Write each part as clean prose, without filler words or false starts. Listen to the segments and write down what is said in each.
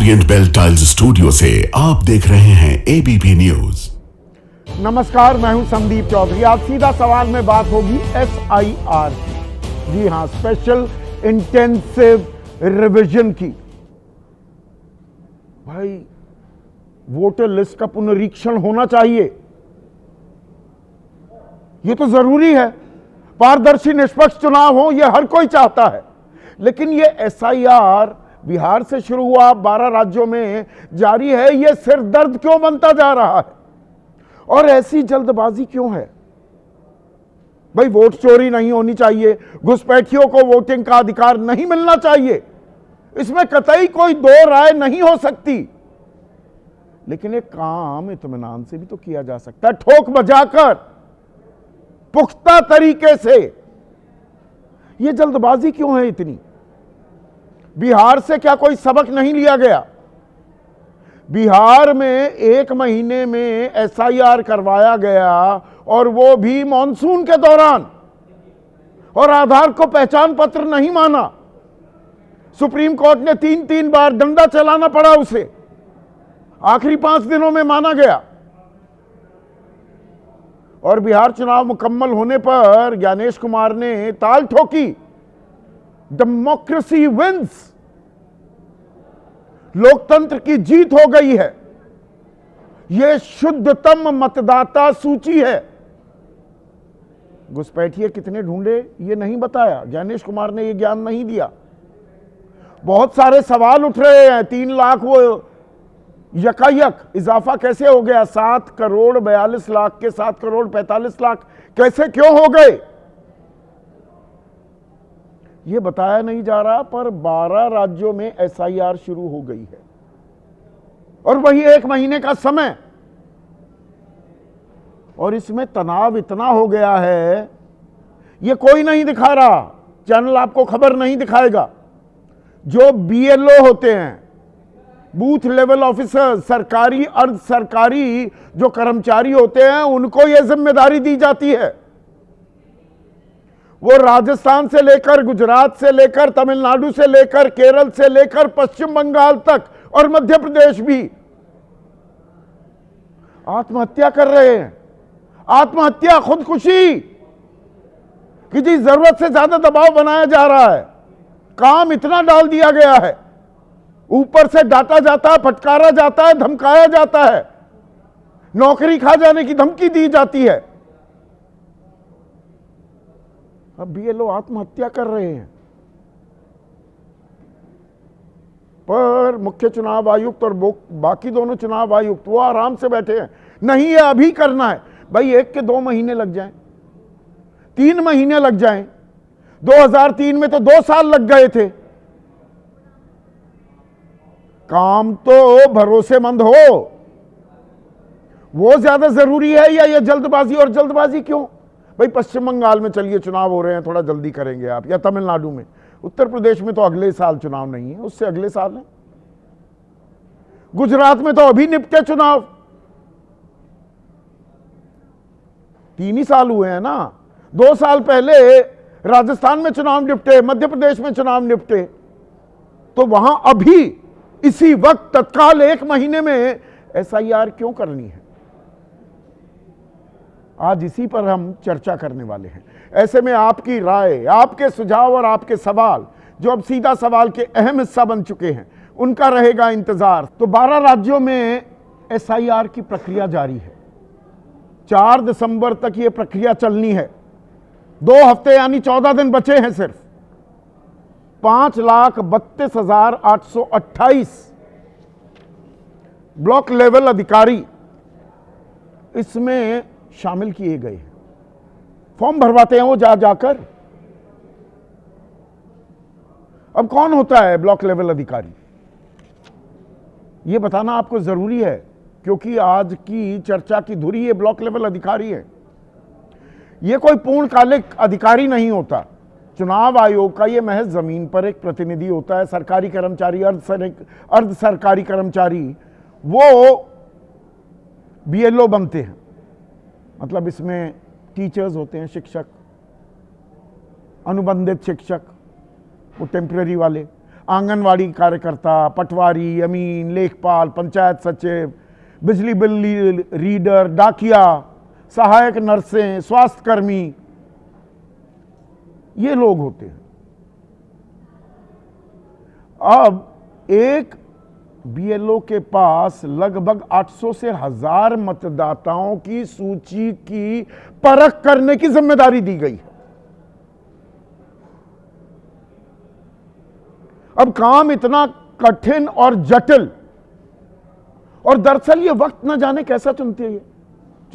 Orient bell tiles studio से आप देख रहे हैं एबीपी न्यूज। नमस्कार, मैं हूं संदीप चौधरी। आज सीधा सवाल में बात होगी SIR की। जी हां, स्पेशल इंटेंसिव रिवीजन की। भाई, वोटर लिस्ट का पुनरीक्षण होना चाहिए, ये तो जरूरी है। पारदर्शी निष्पक्ष चुनाव हो, यह हर कोई चाहता है। लेकिन यह SIR बिहार से शुरू हुआ, 12 राज्यों में जारी है, यह सिरदर्द क्यों बनता जा रहा है और ऐसी जल्दबाजी क्यों है? भाई, वोट चोरी नहीं होनी चाहिए, घुसपैठियों को वोटिंग का अधिकार नहीं मिलना चाहिए, इसमें कतई कोई दो राय नहीं हो सकती। लेकिन एक काम इत्मीनान से भी तो किया जा सकता है, ठोक बजाकर, पुख्ता तरीके से। यह जल्दबाजी क्यों है इतनी? बिहार से क्या कोई सबक नहीं लिया गया? बिहार में 1 महीने में SIR करवाया गया और वो भी मॉनसून के दौरान, और आधार को पहचान पत्र नहीं माना। सुप्रीम कोर्ट ने 3 बार डंडा चलाना पड़ा उसे, आखिरी 5 दिनों में माना गया। और बिहार चुनाव मुकम्मल होने पर ज्ञानेश कुमार ने ताल ठोकी, डेमोक्रेसी विंस, लोकतंत्र की जीत हो गई है, यह शुद्धतम मतदाता सूची है। घुसपैठिए कितने ढूंढे ये नहीं बताया, ज्ञानेश कुमार ने यह ज्ञान नहीं दिया। बहुत सारे सवाल उठ रहे हैं। 3 लाख वो यकायक इजाफा कैसे हो गया? 7 करोड़ 42 लाख के 7 करोड़ 45 लाख कैसे, क्यों हो गए, यह बताया नहीं जा रहा। पर 12 राज्यों में SIR शुरू हो गई है और वही 1 महीने का समय, और इसमें तनाव इतना हो गया है, यह कोई नहीं दिखा रहा, चैनल आपको खबर नहीं दिखाएगा। जो BLO होते हैं, बूथ लेवल ऑफिसर, सरकारी अर्ध सरकारी जो कर्मचारी होते हैं, उनको यह जिम्मेदारी दी जाती है। वो राजस्थान से लेकर, गुजरात से लेकर, तमिलनाडु से लेकर, केरल से लेकर पश्चिम बंगाल तक और मध्य प्रदेश भी आत्महत्या कर रहे हैं। आत्महत्या, खुदकुशी कि जी जरूरत से ज्यादा दबाव बनाया जा रहा है, काम इतना डाल दिया गया है, ऊपर से डांटा जाता है, फटकारा जाता है, धमकाया जाता है, नौकरी खा जाने की धमकी दी जाती है। अब BLO आत्महत्या कर रहे हैं। पर मुख्य चुनाव आयुक्त और बाकी दोनों चुनाव आयुक्त वो आराम से बैठे हैं, नहीं ये अभी करना है। भाई, 1 के 2 महीने लग जाएं, 3 महीने लग जाएं। 2003 में तो 2 साल लग गए थे। काम तो भरोसेमंद हो, वो ज्यादा जरूरी है या ये जल्दबाजी? और जल्दबाजी क्यों? भाई, पश्चिम बंगाल में चलिए चुनाव हो रहे हैं, थोड़ा जल्दी करेंगे आप, या तमिलनाडु में। उत्तर प्रदेश में तो अगले साल चुनाव नहीं है, उससे अगले साल है। गुजरात में तो अभी निपटे चुनाव, 3 ही साल हुए हैं ना। 2 साल पहले राजस्थान में चुनाव निपटे, मध्य प्रदेश में चुनाव निपटे, तो वहां अभी इसी वक्त तत्काल 1 महीने में SIR क्यों करनी है? आज इसी पर हम चर्चा करने वाले हैं। ऐसे में आपकी राय, आपके सुझाव और आपके सवाल, जो अब सीधा सवाल के अहम हिस्सा बन चुके हैं, उनका रहेगा इंतजार। तो 12 राज्यों में SIR की प्रक्रिया जारी है। 4 दिसंबर तक यह प्रक्रिया चलनी है। 2 हफ्ते यानी 14 दिन बचे हैं सिर्फ। 5,32,828 ब्लॉक लेवल अधिकारी इसमें शामिल किए गए हैं। फॉर्म भरवाते हैं वो जाकर। अब कौन होता है ब्लॉक लेवल अधिकारी, ये बताना आपको जरूरी है, क्योंकि आज की चर्चा की धुरी ये ब्लॉक लेवल अधिकारी है। ये कोई पूर्णकालिक अधिकारी नहीं होता। चुनाव आयोग का ये महज जमीन पर एक प्रतिनिधि होता है। सरकारी कर्मचारी, अर्ध सरकारी कर्मचारी, वो BLO बनते हैं। मतलब इसमें टीचर्स होते हैं, शिक्षक, अनुबंधित शिक्षक, वो टेम्पररी वाले, आंगनवाड़ी कार्यकर्ता, पटवारी, अमीन, लेखपाल, पंचायत सचिव, बिजली बिल रीडर, डाकिया, सहायक नर्सें, स्वास्थ्यकर्मी, ये लोग होते हैं। अब एक बीएलओ के पास लगभग 800 से 1000 मतदाताओं की सूची की परख करने की जिम्मेदारी दी गई है। अब काम इतना कठिन और जटिल, और दरअसल ये वक्त न जाने कैसा चुनती है।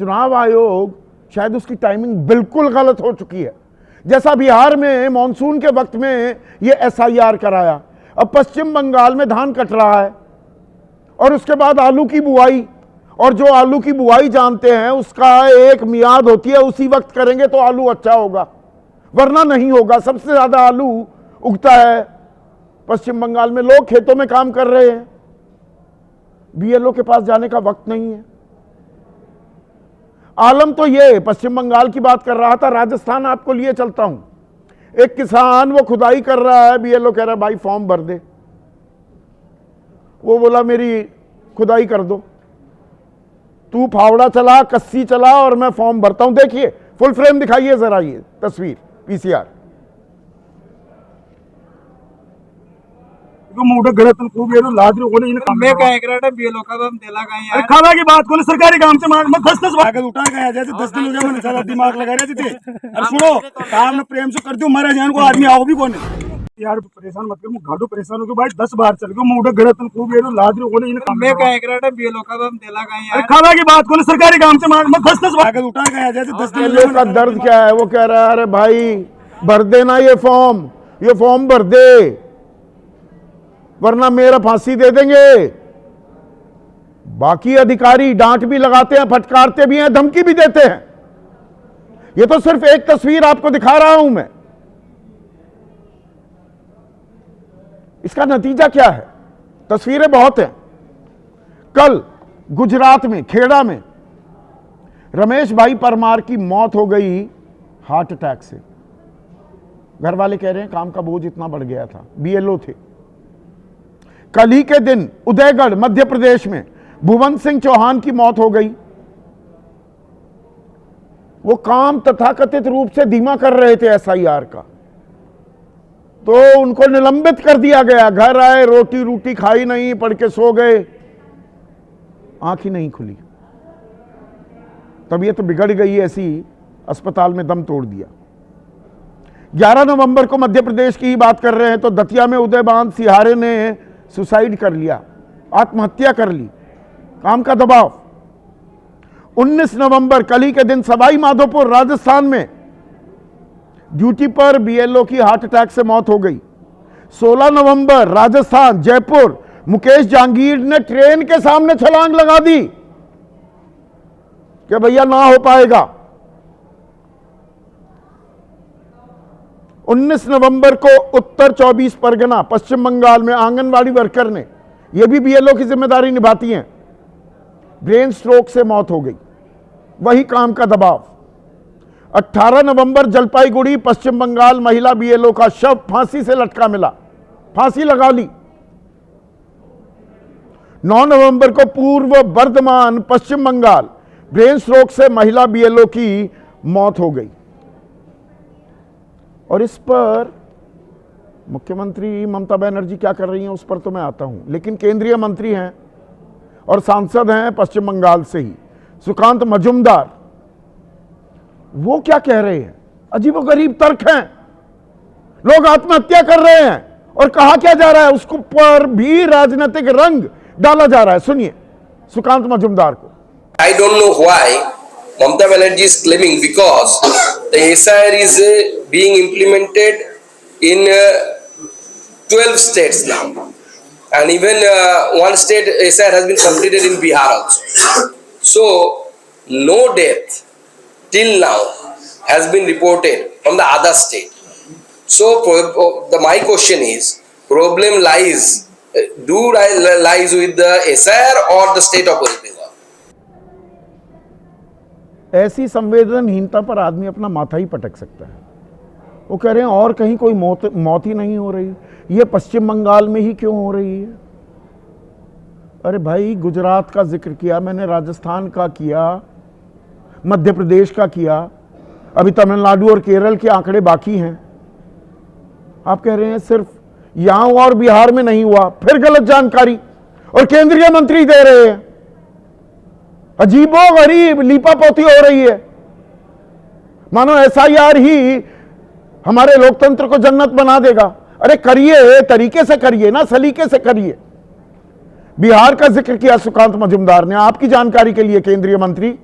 चुनाव आयोग शायद उसकी टाइमिंग बिल्कुल गलत हो चुकी है। जैसा बिहार में मॉनसून के वक्त में ये एसआईआर कराया, अब पश्चिम बंगाल में धान कट रहा है और उसके बाद आलू की बुआई, और जो आलू की बुआई जानते हैं उसका एक मियाद होती है, उसी वक्त करेंगे तो आलू अच्छा होगा, वरना नहीं होगा। सबसे ज्यादा आलू उगता है पश्चिम बंगाल में। लोग खेतों में काम कर रहे हैं, बीएलओ के पास जाने का वक्त नहीं है। आलम तो ये पश्चिम बंगाल की बात कर रहा था, राजस्थान आपको लिए चलता हूं। एक किसान वो खुदाई कर रहा है, बीएलओ कह रहा है भाई फॉर्म भर दे। वो बोला मेरी खुदाई कर दो, तू फावड़ा चला, कस्सी चला और मैं फॉर्म भरता हूं। देखिए फुल फ्रेम दिखाइए जरा, ये तस्वीर पीसीआर। मोठं घरातून खूप येतो लादरी कोणी इन मैं काय एकराटा बीएलओ का बम देला काय अरे यार खाना की बात कोणी सरकारी काम से मग फसतच भागत उठा गया जैसे 10 दिन हो गए मैंने सारा दिमाग लगा रहे थे। अरे सुनो काम में प्रेम से कर दो, मारा जान को आदमी आओ भी कोने यार परेशान मत कर, घाटो परेशान हो गयो भाई 10 बार चल गयो मोठं घरातून खूप येतो लादरी कोणी इन मैं काय एकराटा बीएलओ का बम देला काय अरे यार खाना की बात कोणी सरकारी काम से मग फसतच भागत उठा गया जैसे 10 दिन हो गए बीएलओ का दर्द क्या है? वो कह रहा है अरे भाई भर देना ये फॉर्म भर दे, वरना मेरा फांसी दे देंगे। बाकी अधिकारी डांट भी लगाते हैं, फटकारते भी हैं, धमकी भी देते हैं। ये तो सिर्फ एक तस्वीर आपको दिखा रहा हूं मैं। इसका नतीजा क्या है? तस्वीरें बहुत हैं। कल गुजरात में खेड़ा में रमेश भाई परमार की मौत हो गई हार्ट अटैक से। घर वाले कह रहे हैं काम का बोझ इतना बढ़ गया था, बीएलओ थे। कल ही के दिन उदयगढ़ मध्य प्रदेश में भुवन सिंह चौहान की मौत हो गई। वो काम तथाकथित रूप से धीमा कर रहे थे एसआईआर का, तो उनको निलंबित कर दिया गया। घर आए, रोटी रूटी खाई नहीं, पढ़ के सो गए, आंख ही नहीं खुली, तबीयत बिगड़ गई ऐसी, अस्पताल में दम तोड़ दिया। 11 नवंबर को मध्य प्रदेश की ही बात कर रहे हैं तो दतिया में उदयबान सिहारे ने सुसाइड कर लिया, आत्महत्या कर ली, काम का दबाव। 19 नवंबर कल ही के दिन सवाई माधोपुर राजस्थान में ड्यूटी पर बीएलओ की हार्ट अटैक से मौत हो गई। 16 नवंबर राजस्थान जयपुर मुकेश जहांगीर ने ट्रेन के सामने छलांग लगा दी कि भैया ना हो पाएगा। 19 नवंबर को उत्तर 24 परगना पश्चिम बंगाल में आंगनवाड़ी वर्कर ने, यह भी बीएलओ की जिम्मेदारी निभाती हैं, ब्रेन स्ट्रोक से मौत हो गई, वही काम का दबाव। 18 नवंबर जलपाईगुड़ी पश्चिम बंगाल महिला बीएलओ का शव फांसी से लटका मिला, फांसी लगा ली। 9 नवंबर को पूर्व बर्धमान पश्चिम बंगाल ब्रेन स्ट्रोक से महिला बीएलओ की मौत हो गई। और इस पर मुख्यमंत्री ममता बनर्जी क्या कर रही हैं उस पर तो मैं आता हूं, लेकिन केंद्रीय मंत्री हैं और सांसद हैं पश्चिम बंगाल से ही, सुकांत मजुमदार, वो क्या कह रहे हैं? अजीबोगरीब तर्क हैं। लोग आत्महत्या कर रहे हैं और कहा क्या जा रहा है, उसको पर भी राजनीतिक रंग डाला जा रहा है। सुनिए सुकांत मजुमदार को। I don't know why Mamata Banerjee is claiming, because the SIR is being implemented in 12 states now, and even one state SIR has been completed in Bihar also. So no death till now has been reported from the other state. So my question is, problem lies with the SIR or the state of origin? ऐसी संवेदनहीनता पर आदमी अपना माथा ही पटक सकता है। वो कह रहे हैं और कहीं कोई मौत ही नहीं हो रही, ये पश्चिम बंगाल में ही क्यों हो रही है? अरे भाई, गुजरात का जिक्र किया मैंने, राजस्थान का किया, मध्य प्रदेश का किया, अभी तमिलनाडु और केरल के आंकड़े बाकी हैं। आप कह रहे हैं सिर्फ यहां और बिहार में नहीं हुआ, फिर गलत जानकारी, और केंद्रीय मंत्री दे रहे हैं। अजीबो गरीब लीपापोती हो रही है, मानो एसआईआर ही हमारे लोकतंत्र को जन्नत बना देगा। अरे करिए, तरीके से करिए ना, सलीके से करिए। बिहार का जिक्र किया सुकांत मजुमदार ने, आपकी जानकारी के लिए केंद्रीय मंत्री,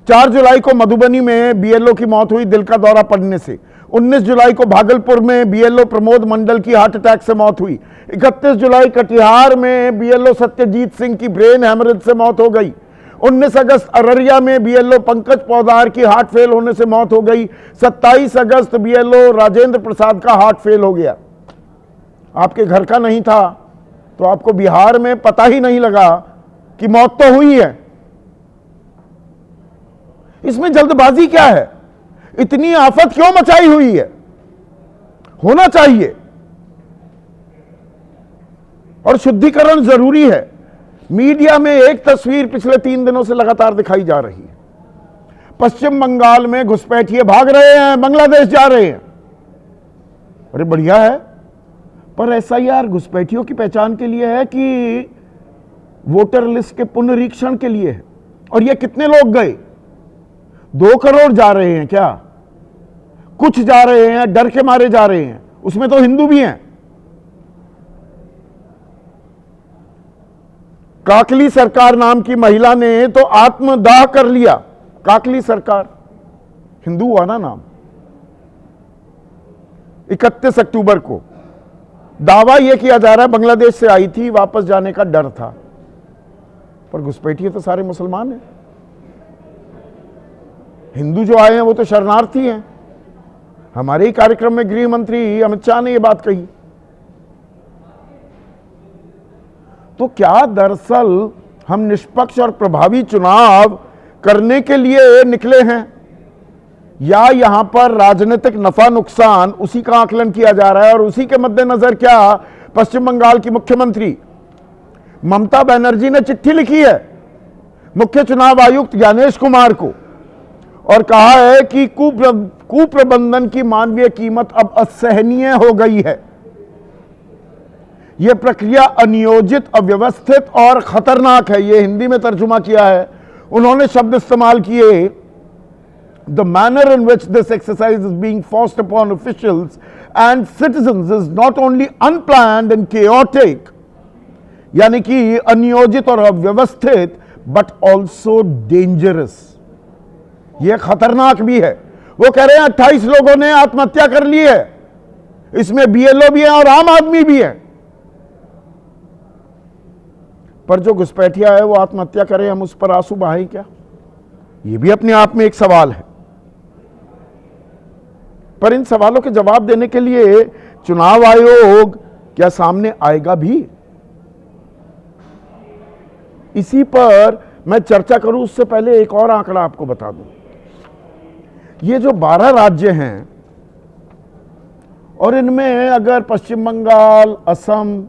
4 जुलाई को मधुबनी में बीएलओ की मौत हुई दिल का दौरा पड़ने से। 19 जुलाई को भागलपुर में बीएलओ प्रमोद मंडल की हार्ट अटैक से मौत हुई। 31 जुलाई कटिहार में बीएलओ सत्यजीत सिंह की ब्रेन हेमरेज से मौत हो गई। 19 अगस्त अररिया में बीएलओ पंकज पौदार की हार्ट फेल होने से मौत हो गई। 27 अगस्त बीएलओ राजेंद्र प्रसाद का हार्ट फेल हो गया। आपके घर का नहीं था तो आपको बिहार में पता ही नहीं लगा कि मौत तो हुई है। इसमें जल्दबाजी क्या है? इतनी आफत क्यों मचाई हुई है? होना चाहिए, और शुद्धिकरण जरूरी है। मीडिया में एक तस्वीर पिछले 3 दिनों से लगातार दिखाई जा रही है। पश्चिम बंगाल में घुसपैठिए भाग रहे हैं, बांग्लादेश जा रहे हैं। अरे बढ़िया है, पर एसआईआर घुसपैठियों की पहचान के लिए है कि वोटर लिस्ट के पुनरीक्षण के लिए है? और ये कितने लोग गए? 2 करोड़ जा रहे हैं क्या? कुछ जा रहे हैं, डर के मारे जा रहे हैं, उसमें तो हिंदू भी हैं। काकली सरकार नाम की महिला ने तो आत्मदाह कर लिया। काकली सरकार, हिंदू हुआ ना नाम। 31 अक्टूबर को दावा यह किया जा रहा है बांग्लादेश से आई थी, वापस जाने का डर था, पर घुसपैठिए तो सारे मुसलमान हैं। हिंदू जो आए हैं वो तो शरणार्थी हैं। हमारे ही कार्यक्रम में गृह मंत्री अमित शाह ने यह बात कही। तो क्या दरअसल हम निष्पक्ष और प्रभावी चुनाव करने के लिए निकले हैं, या यहां पर राजनीतिक नफा नुकसान उसी का आकलन किया जा रहा है? और उसी के मद्देनजर क्या पश्चिम बंगाल की मुख्यमंत्री ममता बनर्जी ने चिट्ठी लिखी है मुख्य चुनाव आयुक्त ज्ञानेश कुमार को, और कहा है कि कुप्रबंधन की मानवीय कीमत अब असहनीय हो गई है। यह प्रक्रिया अनियोजित, अव्यवस्थित और खतरनाक है। यह हिंदी में तर्जुमा किया है। उन्होंने शब्द इस्तेमाल किए, the manner in which this exercise is being forced upon officials and citizens is not only unplanned and chaotic, यानी कि अनियोजित और अव्यवस्थित, बट ऑल्सो डेंजरस। यह खतरनाक भी है। वो कह रहे हैं 28 लोगों ने आत्महत्या कर ली है, इसमें बीएलओ भी है और आम आदमी भी है। पर जो घुसपैठिया है वो आत्महत्या करे, हम उस पर आंसू बहाएं क्या? ये भी अपने आप में एक सवाल है। पर इन सवालों के जवाब देने के लिए चुनाव आयोग क्या सामने आएगा भी? इसी पर मैं चर्चा करूं उससे पहले एक और आंकड़ा आपको बता दूं। ये जो 12 राज्य हैं, और इनमें अगर पश्चिम बंगाल, असम,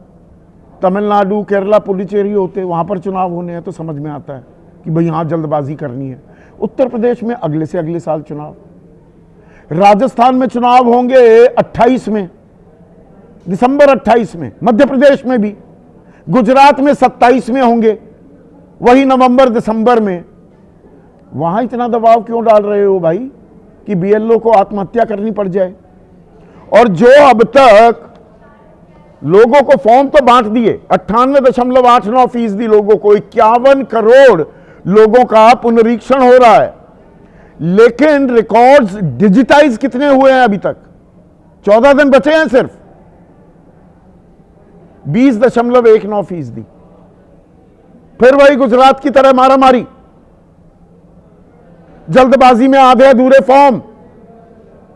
तमिलनाडु, केरला, पुडुचेरी होते, वहां पर चुनाव होने हैं, तो समझ में आता है कि भाई यहां जल्दबाजी करनी है। उत्तर प्रदेश में अगले से अगले साल चुनाव, राजस्थान में चुनाव होंगे 28 में, दिसंबर 28 में, मध्य प्रदेश में भी, गुजरात में 27 में होंगे, वही नवंबर दिसंबर में। वहां इतना दबाव क्यों डाल रहे हो भाई कि बीएलओ को आत्महत्या करनी पड़ जाए? और जो अब तक लोगों को फॉर्म तो बांट दिए, 98.89% लोगों को, 51 करोड़ लोगों का पुनरीक्षण हो रहा है, लेकिन रिकॉर्ड्स डिजिटाइज कितने हुए हैं अभी तक? 14 दिन बचे हैं सिर्फ, 20.19%। फिर वही गुजरात की तरह मारामारी, जल्दबाजी में आधे अधूरे फॉर्म,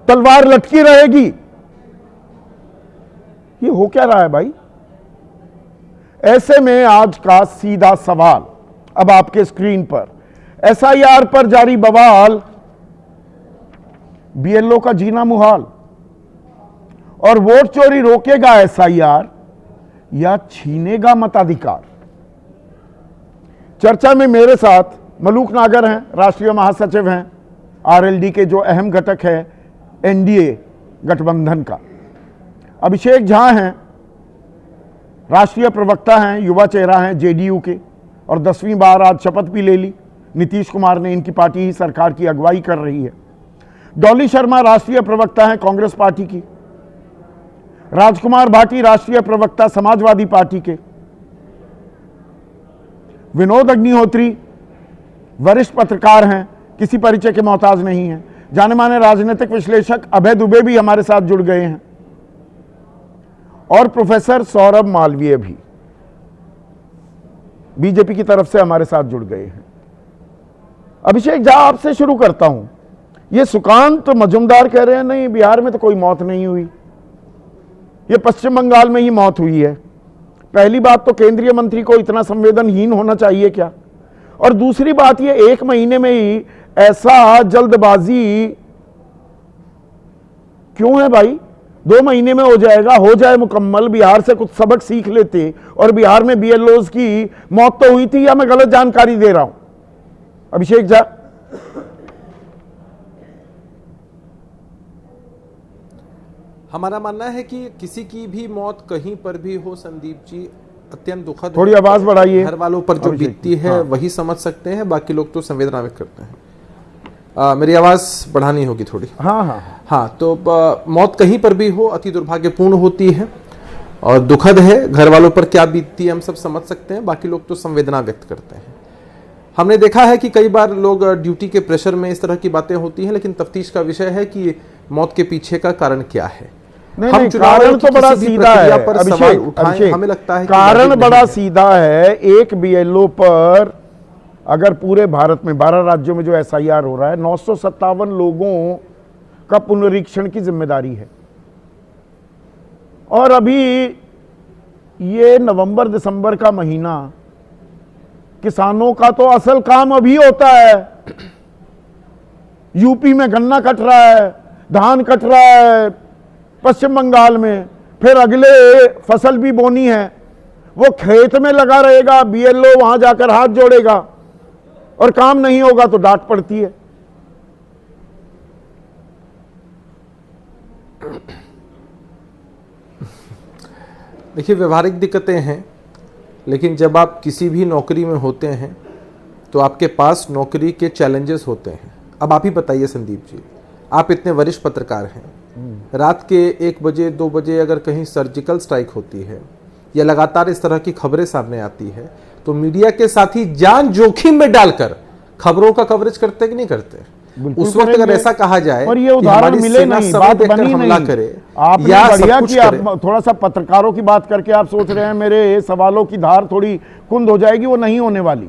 तलवार लटकी रहेगी। ये हो क्या रहा है भाई? ऐसे में आज का सीधा सवाल अब आपके स्क्रीन पर, एसआईआर पर जारी बवाल, बीएलओ का जीना मुहाल, और वोट चोरी रोकेगा एसआईआर या छीनेगा मताधिकार? चर्चा में मेरे साथ मलूक नागर हैं, राष्ट्रीय महासचिव हैं आरएलडी के, जो अहम घटक है एनडीए गठबंधन का। अभिषेक झा हैं, राष्ट्रीय प्रवक्ता हैं, युवा चेहरा हैं जेडीयू के, और 10वीं बार आज शपथ भी ले ली। नीतीश कुमार ने, इनकी पार्टी ही सरकार की अगुवाई कर रही है। डॉली शर्मा राष्ट्रीय प्रवक्ता हैं कांग्रेस पार्टी की। राजकुमार भाटी राष्ट्रीय प्रवक्ता समाजवादी पार्टी के। विनोद अग्निहोत्री वरिष्ठ पत्रकार हैं, किसी परिचय के मोहताज नहीं हैं। जाने माने राजनीतिक विश्लेषक अभय दुबे भी हमारे साथ जुड़ गए हैं, और प्रोफेसर सौरभ मालवीय भी बीजेपी की तरफ से हमारे साथ जुड़ गए हैं। अभिषेक झा, आपसे शुरू करता हूं। ये सुकांत मजुमदार कह रहे हैं नहीं, बिहार में तो कोई मौत नहीं हुई, ये पश्चिम बंगाल में ही मौत हुई है। पहली बात तो केंद्रीय मंत्री को इतना संवेदनहीन होना चाहिए क्या? और दूसरी बात, ये 1 महीने में ही ऐसा जल्दबाजी क्यों है भाई? 2 महीने में हो जाएगा, हो जाए मुकम्मल। बिहार से कुछ सबक सीख लेते। और बिहार में बीएलओज की मौत तो हुई थी, या मैं गलत जानकारी दे रहा हूं? अभिषेक झा, हमारा मानना है कि किसी की भी मौत कहीं पर भी हो संदीप जी, अत्यंत दुखद। थोड़ी आवाज बढ़ाइए। घर वालों पर जो बीतती है वही समझ सकते हैं, बाकी लोग तो संवेदना व्यक्त करते हैं। मेरी आवाज बढ़ानी होगी थोड़ी। हाँ, तो मौत कहीं पर भी हो अति दुर्भाग्यपूर्ण होती है और दुखद है। घर वालों पर क्या बीतती है हम सब समझ सकते हैं, बाकी लोग तो संवेदना व्यक्त करते हैं। हमने देखा है कि कई बार लोग ड्यूटी के प्रेशर में इस तरह की बातें होती हैं, लेकिन तफ्तीश का विषय है कि मौत के पीछे का कारण क्या है। नहीं, कारण तो बड़ा सीधा है अभिषेक, हमें लगता है कारण बड़ा सीधा है। एक बीएलओ पर अगर पूरे भारत में 12 राज्यों में जो एसआईआर हो रहा है, 957 लोगों का पुनरीक्षण की जिम्मेदारी है। और अभी ये नवंबर दिसंबर का महीना, किसानों का तो असल काम अभी होता है। यूपी में गन्ना कट रहा है, धान कट रहा है, पश्चिम बंगाल में फिर अगले फसल भी बोनी है। वो खेत में लगा रहेगा, बीएलओ वहां जाकर हाथ जोड़ेगा, और काम नहीं होगा तो डांट पड़ती है। देखिए, व्यवहारिक दिक्कतें हैं, लेकिन जब आप किसी भी नौकरी में होते हैं तो आपके पास नौकरी के चैलेंजेस होते हैं। अब आप ही बताइए संदीप जी, आप इतने वरिष्ठ पत्रकार हैं, रात के 1 बजे 2 बजे अगर कहीं सर्जिकल स्ट्राइक होती है या लगातार इस तरह की खबरें सामने आती है, तो मीडिया के साथी जान जोखिम में डालकर खबरों का कवरेज करते कि नहीं करते? उस वक्त अगर ऐसा कहा जाए और ये उदाहरण मिले नहीं, बात बनी नहीं करे, आपने बढ़िया कि आप थोड़ा सा पत्रकारों की बात करके आप सोच रहे हैं मेरे सवालों की धार थोड़ी कुंद हो जाएगी, वो नहीं होने वाली।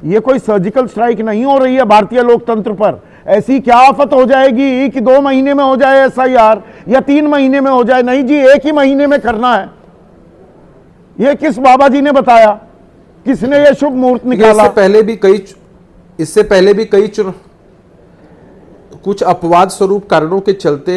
ये कोई सर्जिकल स्ट्राइक नहीं हो रही है भारतीय लोकतंत्र पर। ऐसी क्या आफत हो जाएगी कि 2 महीने में हो जाए एसआईआर या 3 महीने में हो जाए? नहीं जी, 1 ही महीने में करना है। ये किस बाबा जी ने बताया? किसने ये शुभ मुहूर्त निकाला? इससे पहले भी कई कुछ अपवाद स्वरूप कारणों के चलते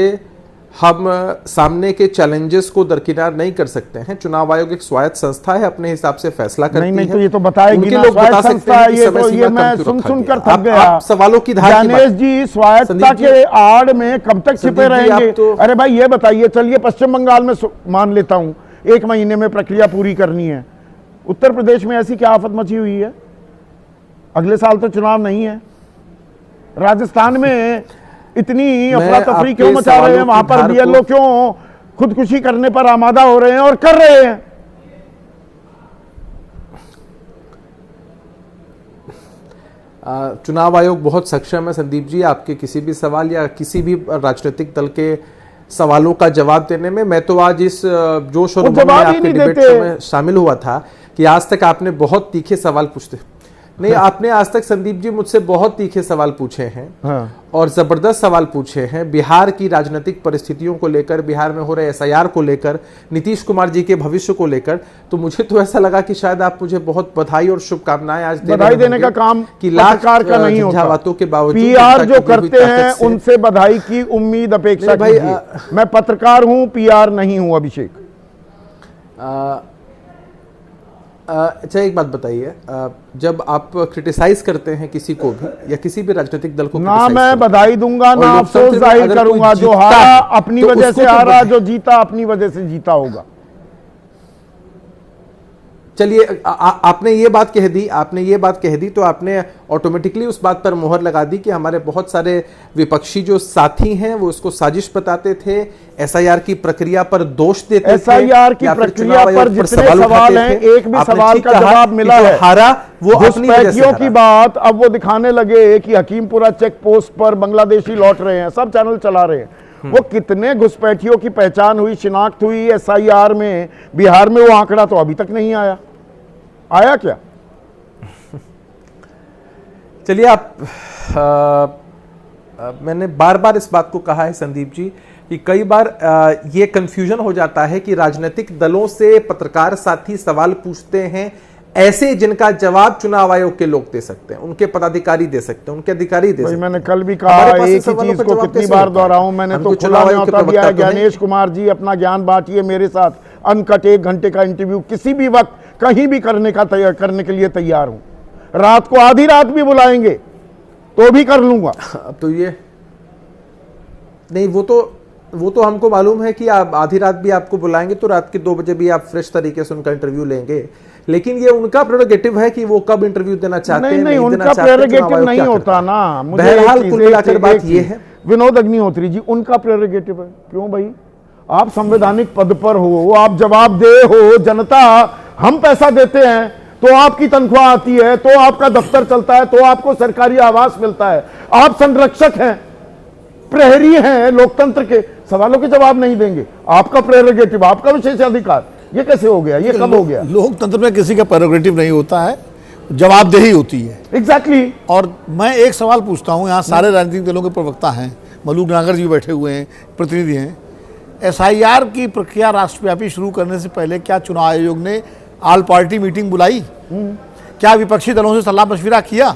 हम सामने के चैलेंजेस को दरकिनार नहीं कर सकते हैं। चुनाव आयोग एक स्वायत्त संस्था है, अपने हिसाब से फैसला करती है। नहीं, तो ये तो बताएगी ना, स्वायत्त संस्था है ये, तो ये मैं सुन कर थक गया। आप सवालों की धार की गणेश जी, स्वायत्तता के आड़ में कब तक छिपे रहेंगे? अरे भाई ये बताइए, चलिए पश्चिम बंगाल में मान लेता हूं 1 महीने में प्रक्रिया पूरी करनी है। उत्तर प्रदेश में ऐसी क्या आफत मची हुई है? अगले साल तो चुनाव नहीं है। राजस्थान में इतनी अफरा तफरी क्यों मचा रहे हैं? वहां पर बीएलओ क्यों खुदकुशी करने पर आमादा हो रहे हैं और कर रहे हैं? चुनाव आयोग बहुत सक्षम है संदीप जी, आपके किसी भी सवाल या किसी भी राजनीतिक दल के सवालों का जवाब देने में। मैं तो आज इस जोश और उमंग में आपके डिबेट में शामिल हुआ था कि आज तक आपने बहुत तीखे सवाल नहीं, आपने आज तक संदीप जी मुझसे बहुत तीखे सवाल पूछे हैं। हाँ। और जबरदस्त सवाल पूछे हैं बिहार की राजनीतिक परिस्थितियों को लेकर, बिहार में हो रहे एसआईआर को लेकर, नीतीश कुमार जी के भविष्य को लेकर। तो मुझे तो ऐसा लगा कि शायद आप मुझे बहुत बधाई और शुभकामनाएं आज बधाई देने का काम कि पत्रकार का नहीं होता। बातों के बावजूद पीआर जो करते हैं उनसे बधाई की उम्मीद अपेक्षा कीजिए। मैं पत्रकार हूं, पीआर नहीं हूं। अभिषेक, अच्छा एक बात बताइए, जब आप क्रिटिसाइज करते हैं किसी को भी या किसी भी राजनीतिक दल को, ना मैं बधाई दूंगा ना अफसोस जाहिर करूंगा। जो हारा अपनी वजह से हारा, जो जीता अपनी वजह से जीता होगा। चलिए, आपने ये बात कह दी तो आपने ऑटोमेटिकली उस बात पर मोहर लगा दी कि हमारे बहुत सारे विपक्षी जो साथी हैं वो इसको साजिश बताते थे, एसआईआर की प्रक्रिया पर दोष देते थे। एसआईआर की प्रक्रिया पर जितने सवाल हैं, एक भी सवाल का जवाब मिला है। हारा वो अपनी घुसपैठियों की बात अब वो दिखाने लगे कि हकीमपुरा चेक पोस्ट पर बांग्लादेशी लौट रहे हैं, सब चैनल चला रहे हैं। वो कितने घुसपैठियों की पहचान हुई, शिनाख्त हुई एसआईआर में, बिहार में वो आंकड़ा तो अभी तक नहीं आया क्या? चलिए, मैंने बार बार इस बात को कहा है संदीप जी कि कई बार ये कंफ्यूजन हो जाता है कि राजनीतिक दलों से पत्रकार साथी सवाल पूछते हैं ऐसे जिनका जवाब चुनाव आयोग के लोग दे सकते हैं, उनके पदाधिकारी दे सकते हैं, उनके अधिकारी दे सकते हैं। मैंने कल भी कहा, एक ही चीज को कितनी बार दोहराऊं। मैंने तो खुला न्योता दिया है, ज्ञानेश कुमार जी अपना ज्ञान बांटिए मेरे साथ, अनकट 1 घंटे का इंटरव्यू किसी भी वक्त कहीं भी करने के लिए तैयार हूं। रात को आधी रात भी बुलाएंगे तो भी कर लूंगा। अब तो ये नहीं, वो तो हमको मालूम है कि आप आधी रात भी आपको बुलाएंगे तो रात के 2 बजे भी आप फ्रेश तरीके से उनका इंटरव्यू लेंगे, लेकिन ये उनका प्रेरोगेटिव है कि वो कब इंटरव्यू देना चाहते हैं। नहीं, उनका प्रेरोगेटिव नहीं होता ना। बहरहाल कुल मिलाकर बात ये है, विनोद अग्निहोत्री जी, उनका प्रेरोगेटिव है। क्यों भाई, आप संवैधानिक पद पर हो, आप जवाबदेह हो, जनता हम पैसा देते हैं तो आपकी तनख्वाह आती है, तो आपका दफ्तर चलता है, तो आपको सरकारी आवास मिलता है, आप संरक्षक हैं, प्रहरी हैं लोकतंत्र के, सवालों के जवाब नहीं देंगे। आपका प्रेरोगेटिव, आपका विशेष अधिकार, ये कैसे हो गया? ये कब हो गया? लोकतंत्र में किसी का प्रेरोगेटिव नहीं होता है, जवाबदेही होती है। एग्जैक्टली। और मैं एक सवाल पूछता हूं, यहाँ सारे राजनीतिक दलों के प्रवक्ता हैं, मलूक नागर जी बैठे हुए हैं, प्रतिनिधि हैं। एसआईआर की प्रक्रिया राष्ट्रव्यापी शुरू करने से पहले क्या चुनाव आयोग ने ऑल पार्टी मीटिंग बुलाई? क्या विपक्षी दलों से सलाह मशविरा किया?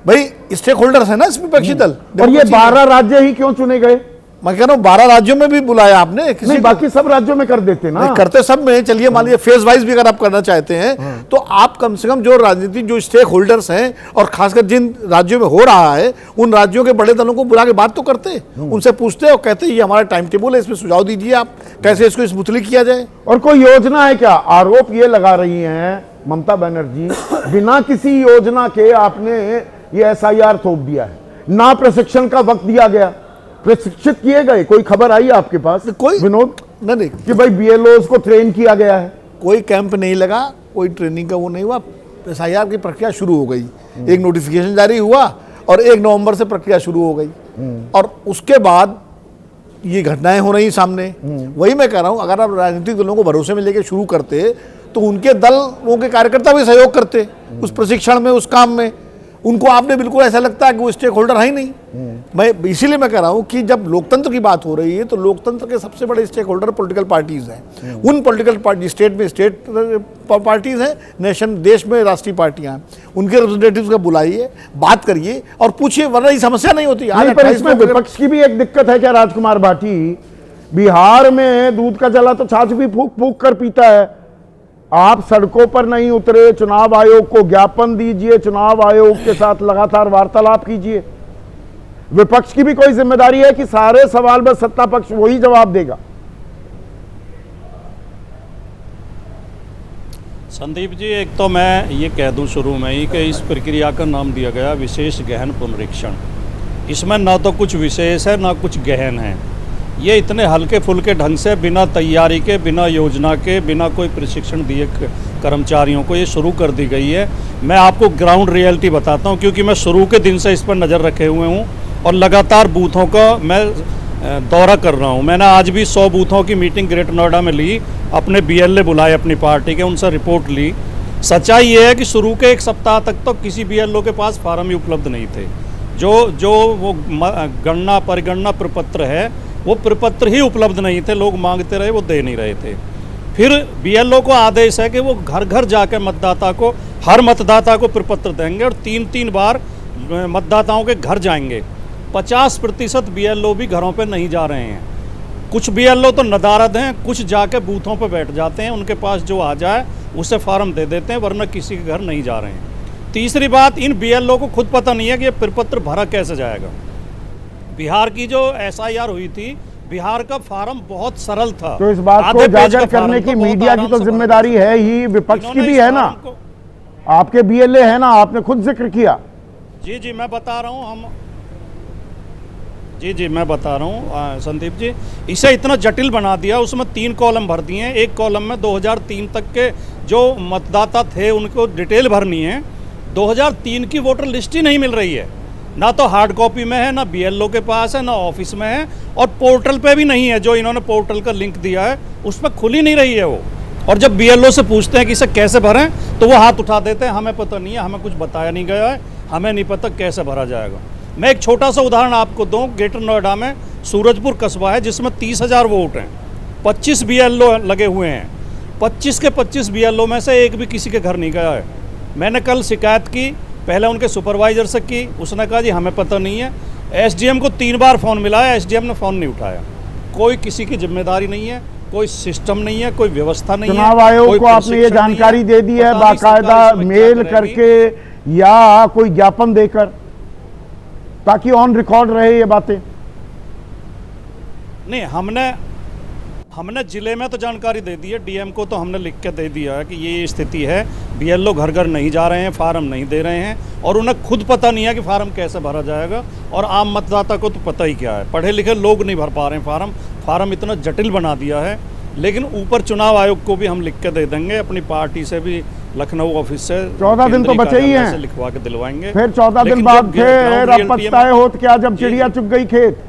भाई स्टेक होल्डर्स है ना इसमें विपक्षी दल। और ये 12 राज्य ही क्यों चुने गए? मैं कह रहा हूँ 12 राज्यों में भी बुलाया आपने, किसी नहीं, बाकी सब राज्यों में कर देते ना। करते सब में। चलिए मान लीजिए फेज वाइज भी अगर आप करना चाहते हैं तो आप कम से कम जो राजनीतिक जो स्टेक होल्डर्स हैं और खासकर जिन राज्यों में हो रहा है उन राज्यों के बड़े दलों को बुला के बात तो करते, उनसे पूछते और कहते ये हमारा टाइम टेबल है, इसमें सुझाव दीजिए आप कैसे इसको स्मूथली किया जाए। और कोई योजना है क्या? आरोप ये लगा रही हैं ममता बनर्जी, बिना किसी योजना के आपने ये एसआईआर थोप दिया है, ना प्रशिक्षण का वक्त दिया गया, प्रशिक्षित किए गए। कोई खबर आई आपके पास कोई विनोद नहीं कि भाई बीएलओ को ट्रेन किया गया है? कोई कैंप नहीं लगा, कोई ट्रेनिंग का वो नहीं हुआ। एसआईआर की प्रक्रिया शुरू हो गई, एक नोटिफिकेशन जारी हुआ और 1 नवंबर से प्रक्रिया शुरू हो गई और उसके बाद ये घटनाएं हो रही सामने। वही मैं कह रहा हूं, अगर आप राजनीतिक दलों को भरोसे में लेकर शुरू करते तो उनके दलों के कार्यकर्ता भी सहयोग करते उस प्रशिक्षण में, उस काम में। उनको आपने बिल्कुल ऐसा लगता है कि वो स्टेक होल्डर है ही नहीं। मैं इसीलिए मैं कह रहा हूं कि जब लोकतंत्र की बात हो रही है तो लोकतंत्र के सबसे बड़े स्टेक होल्डर पॉलिटिकल पार्टीज हैं। उन पॉलिटिकल पार्टी, स्टेट में स्टेट पार्टीज हैं, नेशन देश में राष्ट्रीय पार्टियां हैं, उनके रिप्रेजेंटेटिव्स का बुलाइए, बात करिए और पूछिए, वरना ये समस्या नहीं होती। नहीं, पर इसमें विपक्ष की भी एक दिक्कत है क्या राजकुमार भाटी? बिहार में दूध का जला तो छाछ भी फूक फूक कर पीता है। आप सड़कों पर नहीं उतरे, चुनाव आयोग को ज्ञापन दीजिए, चुनाव आयोग के साथ लगातार वार्तालाप कीजिए। विपक्ष की भी कोई जिम्मेदारी है कि सारे सवाल बस सत्ता पक्ष वही जवाब देगा? संदीप जी, एक तो मैं ये कह दूं शुरू में ही कि इस प्रक्रिया का नाम दिया गया विशेष गहन पुनरीक्षण। इसमें ना तो कुछ विशेष है ना कुछ गहन है। ये इतने हल्के फुल्के ढंग से, बिना तैयारी के, बिना योजना के, बिना कोई प्रशिक्षण दिए कर्मचारियों को ये शुरू कर दी गई है। मैं आपको ग्राउंड रियलिटी बताता हूँ, क्योंकि मैं शुरू के दिन से इस पर नज़र रखे हुए हूँ और लगातार बूथों का मैं दौरा कर रहा हूँ। मैंने आज भी 100 बूथों की मीटिंग ग्रेटर नोएडा में ली, अपने बीएलए बुलाए अपनी पार्टी के, उनसे रिपोर्ट ली सच्चाई ये है कि शुरू के एक सप्ताह तक तो किसी बीएलओ के पास फार्म ही उपलब्ध नहीं थे। जो वो गणना परिगणना प्रपत्र है वो प्रपत्र ही उपलब्ध नहीं थे, लोग मांगते रहे, वो दे नहीं रहे थे। फिर बीएलओ को आदेश है कि वो घर घर जाकर मतदाता को, हर मतदाता को प्रपत्र देंगे और 3-3 बार मतदाताओं के घर जाएंगे। 50% बीएलओ भी घरों पे नहीं जा रहे हैं। कुछ बीएलओ तो नदारद हैं, कुछ जाके बूथों पे बैठ जाते हैं, उनके पास जो आ जाए उसे फार्म दे देते हैं, वरना किसी के घर नहीं जा रहे हैं। तीसरी बात, इन बीएलओ को खुद पता नहीं है कि ये प्रपत्र भरा कैसे जाएगा। बिहार की जो एसआईआर हुई थी, बिहार का फार्म बहुत सरल था। तो इस बात को उजागर करने की मीडिया की तो जिम्मेदारी है ही, विपक्ष की भी है ना। आपके बीएलए है ना, आपने खुद जिक्र किया। जी मैं बता रहा हूँ, मैं बता रहा हूँ संदीप जी, इसे इतना जटिल बना दिया। उसमें 3 कॉलम भर दिए हैं। एक कॉलम में 2003 तक के जो मतदाता थे उनको डिटेल भरनी है। 2003 की वोटर लिस्ट ही नहीं मिल रही है, ना तो हार्ड कॉपी में है, ना बीएलओ के पास है, ना ऑफिस में है, और पोर्टल पे भी नहीं है। जो इन्होंने पोर्टल का लिंक दिया है उस पर खुल ही नहीं रही है वो। और जब बीएलओ से पूछते हैं कि इसे कैसे भरें, तो वो हाथ उठा देते हैं, हमें पता नहीं है, हमें कुछ बताया नहीं गया है, हमें नहीं पता कैसे भरा जाएगा। मैं एक छोटा सा उदाहरण आपको दूं। ग्रेटर नोएडा में सूरजपुर कस्बा है जिसमें 30,000 वोट हैं, 25 बीएलओ लगे हुए हैं। 25 के 25 बीएलओ में से एक भी किसी के घर नहीं गया है। मैंने कल शिकायत की, पहले उनके सुपरवाइजर से की, उसने कहा जी हमें पता नहीं है। एसडीएम को 3 बार फ़ोन मिला है, एसडीएम ने फ़ोन नहीं उठाया। कोई किसी की जिम्मेदारी नहीं है, कोई सिस्टम नहीं है, कोई व्यवस्था नहीं है। चुनाव आयोग को आपने ये जानकारी दे दी है बाकायदा मेल करके या कोई ज्ञापन देकर, ताकि ऑन रिकॉर्ड रहे ये बातें? नहीं, हमने जिले में तो जानकारी दे दी है, डीएम को तो हमने लिख के दे दिया है कि ये स्थिति है, बीएलओ घर घर नहीं जा रहे हैं, फार्म नहीं दे रहे हैं, और उन्हें खुद पता नहीं है कि फार्म कैसे भरा जाएगा। और आम मतदाता को तो पता ही क्या है, पढ़े लिखे लोग नहीं भर पा रहे हैं फार्म इतना जटिल बना दिया है। लेकिन ऊपर चुनाव आयोग को भी हम लिख के दे देंगे, अपनी पार्टी से भी, लखनऊ ऑफिस से 14 दिन तो बचे ही हैं, लिखवा के दिलवाएंगे। फिर 14 दिन बाद फिर अब पछताए होत क्या जब चिड़िया चुग गई खेत।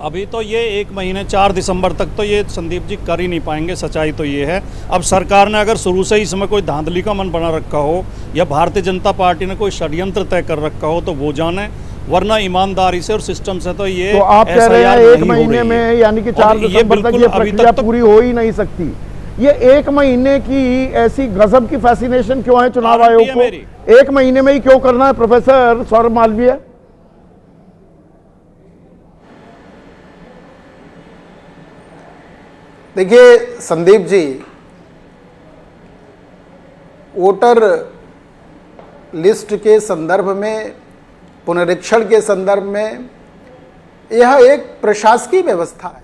अभी तो ये 1 महीने 4 दिसंबर तक तो ये संदीप जी कर ही नहीं पाएंगे। सच्चाई तो ये है। अब सरकार ने अगर शुरू से ही इसमें कोई धांधली का मन बना रखा हो, या भारतीय जनता पार्टी ने कोई षड्यंत्र तय कर रखा हो, तो वो जाने, वरना ईमानदारी से और सिस्टम से तो ये। तो आप कह रहे हैं 1 महीने में, यानी कि 4 दिसंबर तक ये प्रक्रिया पूरी हो ही नहीं सकती। ये 1 महीने की ऐसी गजब की फैसिनेशन क्यों है चुनाव आयोग को? 1 महीने में ही क्यों करना है प्रोफेसर सौरभ मालवीय? देखिए संदीप जी, वोटर लिस्ट के संदर्भ में, पुनरीक्षण के संदर्भ में, यह एक प्रशासकीय व्यवस्था है।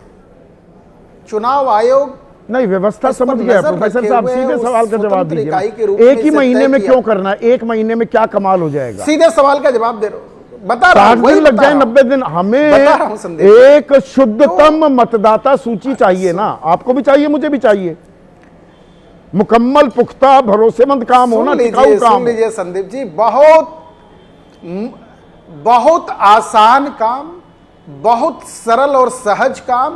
चुनाव आयोग नहीं, व्यवस्था समझ गया प्रोफेसर साहब, सीधे सवाल का जवाब दीजिए। 1 ही महीने में क्यों करना है? 1 महीने में क्या कमाल हो जाएगा? सीधे सवाल का जवाब दे रहा हूं, बता रहा हूं। 60 दिन लग जाए, 90 दिन, हमें एक शुद्धतम मतदाता सूची चाहिए ना। आपको भी चाहिए, मुझे भी चाहिए। मुकम्मल, पुख्ता, भरोसेमंद काम होना, टिकाऊ काम। सुन लीजिए संदीप जी, बहुत आसान काम, बहुत सरल और सहज काम,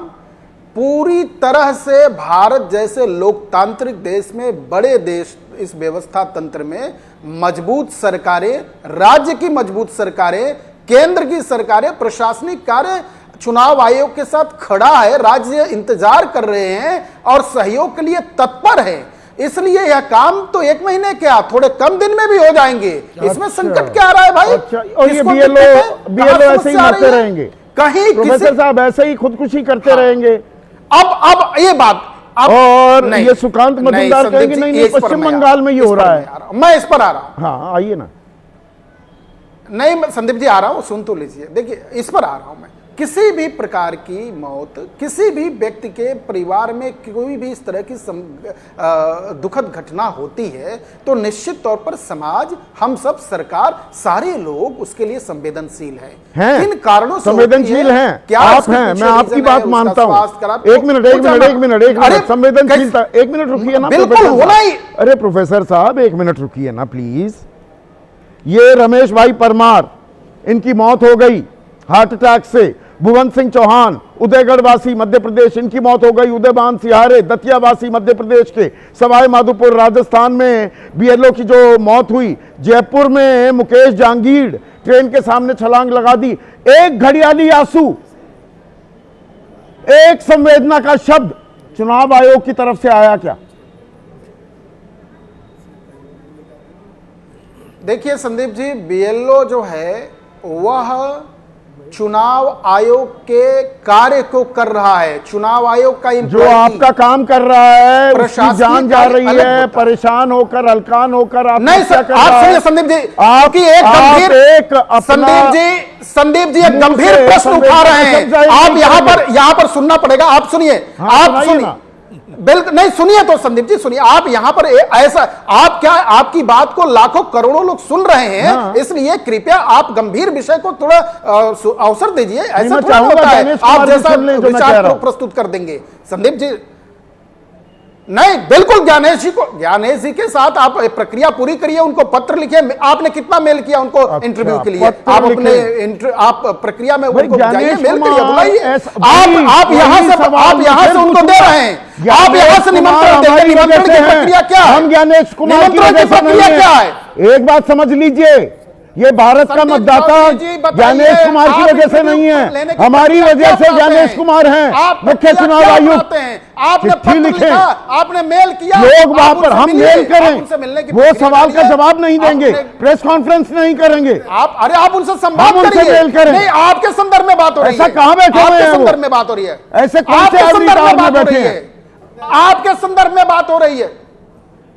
पूरी तरह से भारत जैसे लोकतांत्रिक देश में, बड़े देश, इस व्यवस्था तंत्र में मजबूत सरकारें, राज्य की मजबूत सरकारें, केंद्र की सरकारें, प्रशासनिक कार्य चुनाव आयोग के साथ खड़ा है। राज्य इंतजार कर रहे हैं और सहयोग के लिए तत्पर है। इसलिए यह काम तो 1 महीने क्या, थोड़े कम दिन में भी हो जाएंगे। इसमें संकट क्या आ रहा है भाई? और ये बीएलओ ऐसे ही मरते रहेंगे, कहीं प्रोफेसर साहब ऐसे ही खुदकुशी करते रहेंगे। अब ये बात, और ये सुकांत मजूमदार कहेंगे नहीं, पश्चिम बंगाल में ये हो रहा है। मैं इस पर आ रहा हूं। हाँ, आइए ना। नहीं, संदीप जी आ रहा हूं, सुन तो लीजिए। देखिए, इस पर आ रहा हूं मैं। किसी भी प्रकार की मौत, किसी भी व्यक्ति के परिवार में कोई भी इस तरह की दुखद घटना होती है, तो निश्चित तौर पर समाज, हम सब, सरकार, सारे लोग उसके लिए संवेदनशील हैं। किन कारणों से संवेदनशील हैं? क्या आप हैं? मैं आपकी बात मानता हूं। एक मिनट संवेदनशीलता, 1 मिनट रुकिए ना। बिल्कुल होना ही। अरे प्रोफेसर साहब 1 मिनट रुकिए ना प्लीज। ये रमेश भाई परमार, इनकी मौत हो गई हार्ट अटैक से। भुवन सिंह चौहान उदयगढ़ वासी मध्य प्रदेश, इनकी मौत हो गई। उदयभान सिहारे दतिया वासी मध्य प्रदेश के। सवाई माधोपुर राजस्थान में बीएलओ की जो मौत हुई। जयपुर में मुकेश जहांगीर ट्रेन के सामने छलांग लगा दी। एक घड़ियाली आंसू, एक संवेदना का शब्द चुनाव आयोग की तरफ से आया क्या? देखिए संदीप जी, बीएलओ जो है वह चुनाव आयोग के कार्य को कर रहा है। चुनाव आयोग का जो आपका काम कर रहा है उसकी जान जा रही अलग है, होता है। परेशान होकर हलकान होकर आप नहीं सर, आप सुनिए संदीप जी, आप एक गंभीर संदीप जी एक गंभीर प्रश्न उठा रहे हैं। आप यहाँ पर सुनना पड़ेगा। आप सुनिए, आप सुनिए, बिल्कुल नहीं सुनिए तो संदीप जी सुनिए। आप यहाँ पर ऐसा, आप क्या, आपकी बात को लाखों करोड़ों लोग सुन रहे हैं, इसलिए कृपया आप गंभीर विषय को थोड़ा अवसर दीजिए। ऐसा थोड़ा होता है आप जैसा विचार प्रस्तुत कर देंगे संदीप जी। नहीं, बिल्कुल ज्ञानेश जी के साथ आप प्रक्रिया पूरी करिए, उनको पत्र लिखिए। आपने कितना मेल किया उनको इंटरव्यू के लिए? आप अपने आप प्रक्रिया में उनको जाइए, मेल करिए, बुलाइए। आप यहाँ से उनको दे रहे हैं, आप यहाँ से निमंत्रण देंगे। निमंत्रण की प्रक्रिया क्या है? हम ज्ञानेश कुमार की प्रक्रिया क्या है? एक बात समझ लीजिए, ये भारत का मतदाता ज्ञानेश कुमार की वजह से नहीं है, हमारी वजह से ज्ञानेश कुमार हैं मुख्य चुनाव आयुक्त। आपने पत्र लिखा, आपने मेल किया, लोग वहां पर हम मेल करें, वो सवाल का जवाब नहीं देंगे, प्रेस कॉन्फ्रेंस नहीं करेंगे। आप उनसे संवाद करिए। मेल करें। नहीं, आपके संदर्भ में बात हो रही है। ऐसा कहां बैठे हुए हैं? संदर्भ में बात हो रही है। ऐसे कौन से संदर्भ में बैठे हैं? आपके संदर्भ में बात हो रही है।